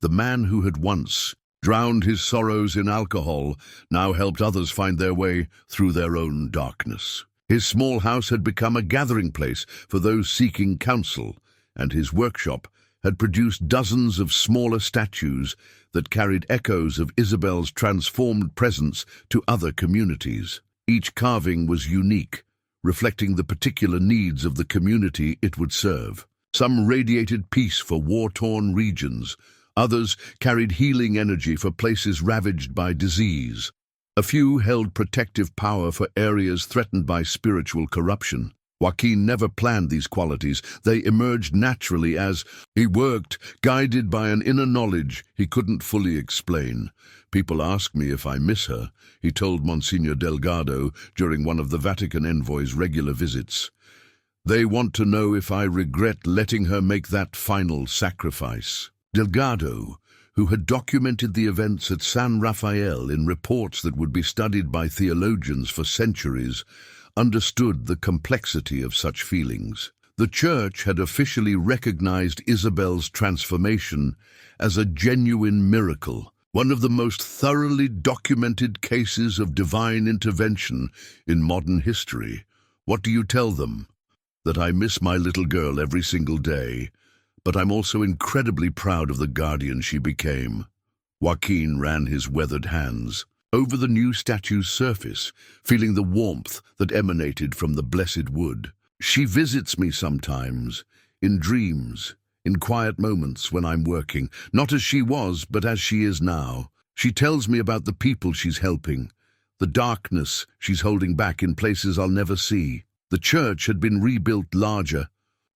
The man who had once drowned his sorrows in alcohol now helped others find their way through their own darkness. His small house had become a gathering place for those seeking counsel, and his workshop had produced dozens of smaller statues that carried echoes of Isabel's transformed presence to other communities. Each carving was unique, reflecting the particular needs of the community it would serve. Some radiated peace for war-torn regions, others carried healing energy for places ravaged by disease. A few held protective power for areas threatened by spiritual corruption. Joaquin never planned these qualities. They emerged naturally as he worked, guided by an inner knowledge he couldn't fully explain. "People ask me if I miss her," he told Monsignor Delgado during one of the Vatican envoy's regular visits. "They want to know if I regret letting her make that final sacrifice." Delgado, who had documented the events at San Rafael in reports that would be studied by theologians for centuries, understood the complexity of such feelings. The Church had officially recognized Isabel's transformation as a genuine miracle, one of the most thoroughly documented cases of divine intervention in modern history. "What do you tell them?" "That I miss my little girl every single day, but I'm also incredibly proud of the guardian she became." Joaquin ran his weathered hands over the new statue's surface, feeling the warmth that emanated from the blessed wood. "She visits me sometimes, in dreams, in quiet moments when I'm working, not as she was, but as she is now. She tells me about the people she's helping, the darkness she's holding back in places I'll never see." The church had been rebuilt larger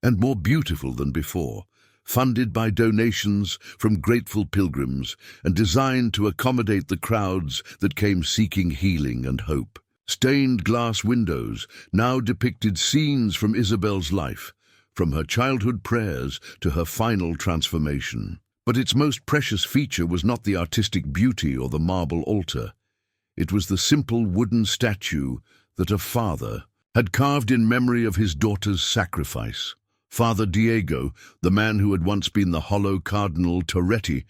and more beautiful than before, funded by donations from grateful pilgrims and designed to accommodate the crowds that came seeking healing and hope. Stained glass windows now depicted scenes from Isabel's life, from her childhood prayers to her final transformation. But its most precious feature was not the artistic beauty or the marble altar. It was the simple wooden statue that a father had carved in memory of his daughter's sacrifice. Father Diego, the man who had once been the hollow Cardinal Toretti,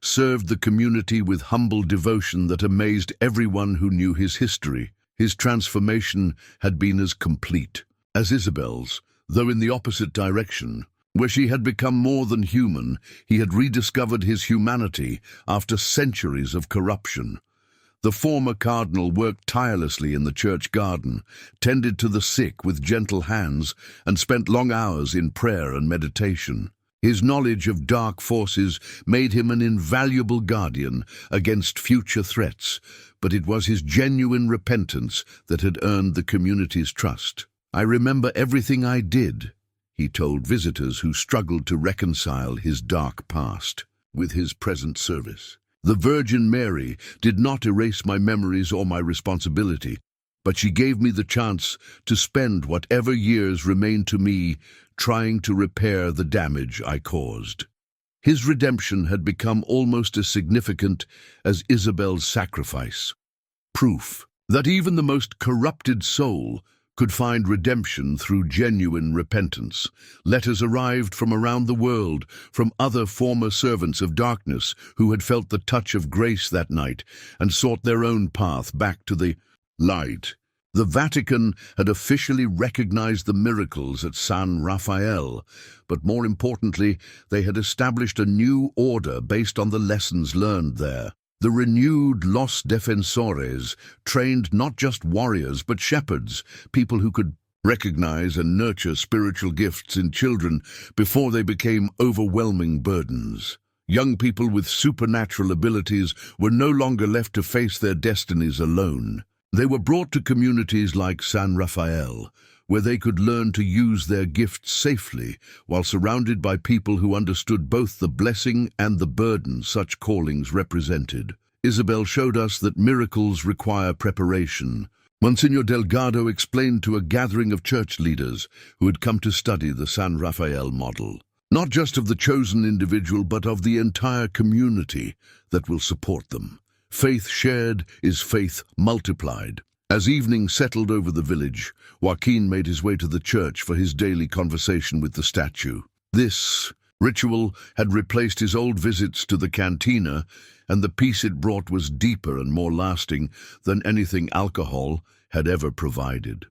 served the community with humble devotion that amazed everyone who knew his history. His transformation had been as complete as Isabel's, though in the opposite direction. Where she had become more than human, he had rediscovered his humanity after centuries of corruption. The former cardinal worked tirelessly in the church garden, tended to the sick with gentle hands, and spent long hours in prayer and meditation. His knowledge of dark forces made him an invaluable guardian against future threats, but it was his genuine repentance that had earned the community's trust. "I remember everything I did," he told visitors who struggled to reconcile his dark past with his present service. "The Virgin Mary did not erase my memories or my responsibility, but she gave me the chance to spend whatever years remained to me trying to repair the damage I caused." His redemption had become almost as significant as Isabel's sacrifice. Proof that even the most corrupted soul could find redemption through genuine repentance. Letters arrived from around the world, from other former servants of darkness who had felt the touch of grace that night and sought their own path back to the light. The Vatican had officially recognized the miracles at San Rafael, but more importantly, they had established a new order based on the lessons learned there. The renewed Los Defensores trained not just warriors but shepherds, people who could recognize and nurture spiritual gifts in children before they became overwhelming burdens. Young people with supernatural abilities were no longer left to face their destinies alone. They were brought to communities like San Rafael, where they could learn to use their gifts safely while surrounded by people who understood both the blessing and the burden such callings represented. Isabel showed us that miracles require preparation. Monsignor Delgado explained to a gathering of church leaders who had come to study the San Rafael model, not just of the chosen individual but of the entire community that will support them. Faith shared is faith multiplied. As evening settled over the village, Joaquin made his way to the church for his daily conversation with the statue. This ritual had replaced his old visits to the cantina, and the peace it brought was deeper and more lasting than anything alcohol had ever provided.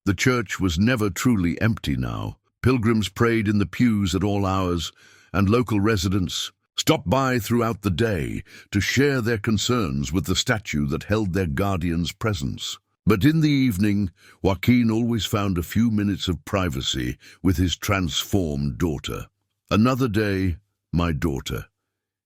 The church was never truly empty now. Pilgrims prayed in the pews at all hours, and local residents stopped by throughout the day to share their concerns with the statue that held their guardian's presence. But in the evening, Joaquin always found a few minutes of privacy with his transformed daughter. "Another day, my daughter,"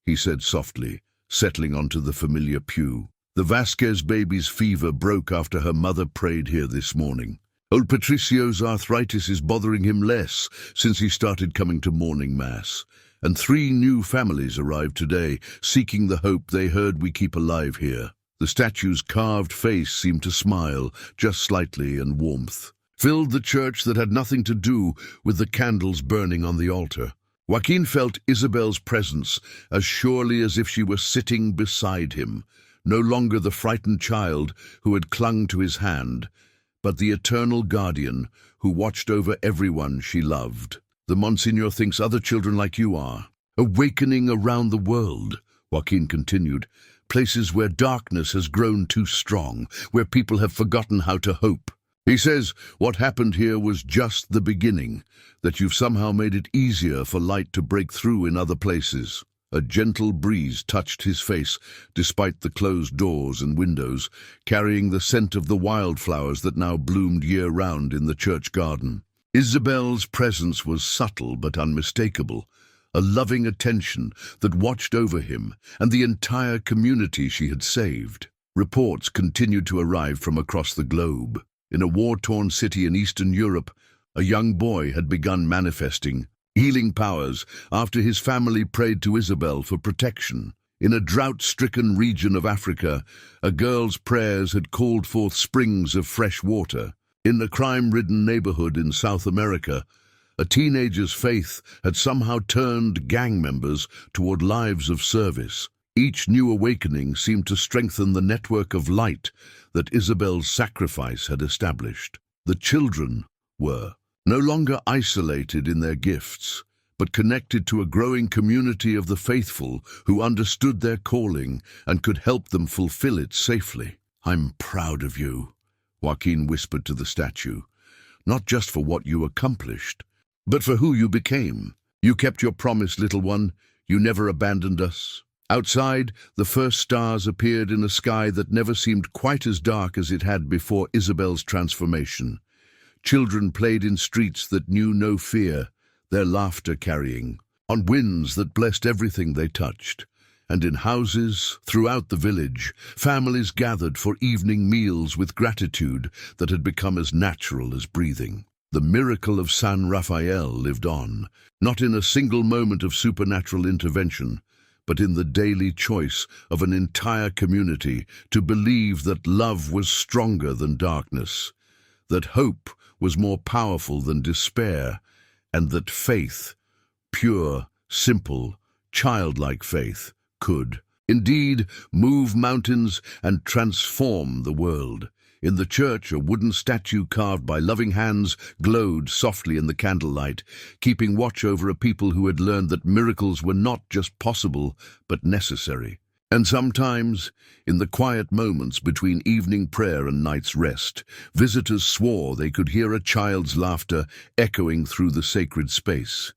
he said softly, settling onto the familiar pew. "The Vasquez baby's fever broke after her mother prayed here this morning. Old Patricio's arthritis is bothering him less since he started coming to morning mass. And 3 new families arrived today, seeking the hope they heard we keep alive here." The statue's carved face seemed to smile, just slightly, and warmth filled the church that had nothing to do with the candles burning on the altar. Joaquin felt Isabel's presence as surely as if she were sitting beside him, no longer the frightened child who had clung to his hand, but the eternal guardian who watched over everyone she loved. "The Monsignor thinks other children like you are awakening around the world," Joaquin continued, "places where darkness has grown too strong, where people have forgotten how to hope. He says what happened here was just the beginning, that you've somehow made it easier for light to break through in other places." A gentle breeze touched his face, despite the closed doors and windows, carrying the scent of the wildflowers that now bloomed year-round in the church garden. Isabel's presence was subtle but unmistakable, a loving attention that watched over him and the entire community she had saved. Reports continued to arrive from across the globe. In a war-torn city in Eastern Europe, a young boy had begun manifesting healing powers after his family prayed to Isabel for protection. In a drought-stricken region of Africa, a girl's prayers had called forth springs of fresh water. In a crime-ridden neighborhood in South America, a teenager's faith had somehow turned gang members toward lives of service. Each new awakening seemed to strengthen the network of light that Isabel's sacrifice had established. The children were no longer isolated in their gifts, but connected to a growing community of the faithful who understood their calling and could help them fulfill it safely. "I'm proud of you," Joaquin whispered to the statue. "Not just for what you accomplished, but for who you became. You kept your promise, little one. You never abandoned us." Outside, the first stars appeared in a sky that never seemed quite as dark as it had before Isabel's transformation. Children played in streets that knew no fear, their laughter carrying on winds that blessed everything they touched. And in houses throughout the village, families gathered for evening meals with gratitude that had become as natural as breathing. The miracle of San Rafael lived on, not in a single moment of supernatural intervention, but in the daily choice of an entire community to believe that love was stronger than darkness, that hope was more powerful than despair, and that faith, pure, simple, childlike faith, could, indeed, move mountains and transform the world. In the church, a wooden statue carved by loving hands glowed softly in the candlelight, keeping watch over a people who had learned that miracles were not just possible, but necessary. And sometimes, in the quiet moments between evening prayer and night's rest, visitors swore they could hear a child's laughter echoing through the sacred space,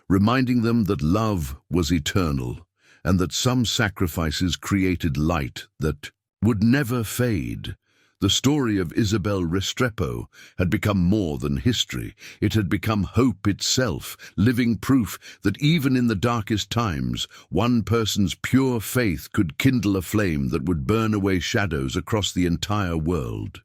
reminding them that love was eternal, and that some sacrifices created light that would never fade. The story of Isabel Restrepo had become more than history. It had become hope itself, living proof that even in the darkest times, one person's pure faith could kindle a flame that would burn away shadows across the entire world.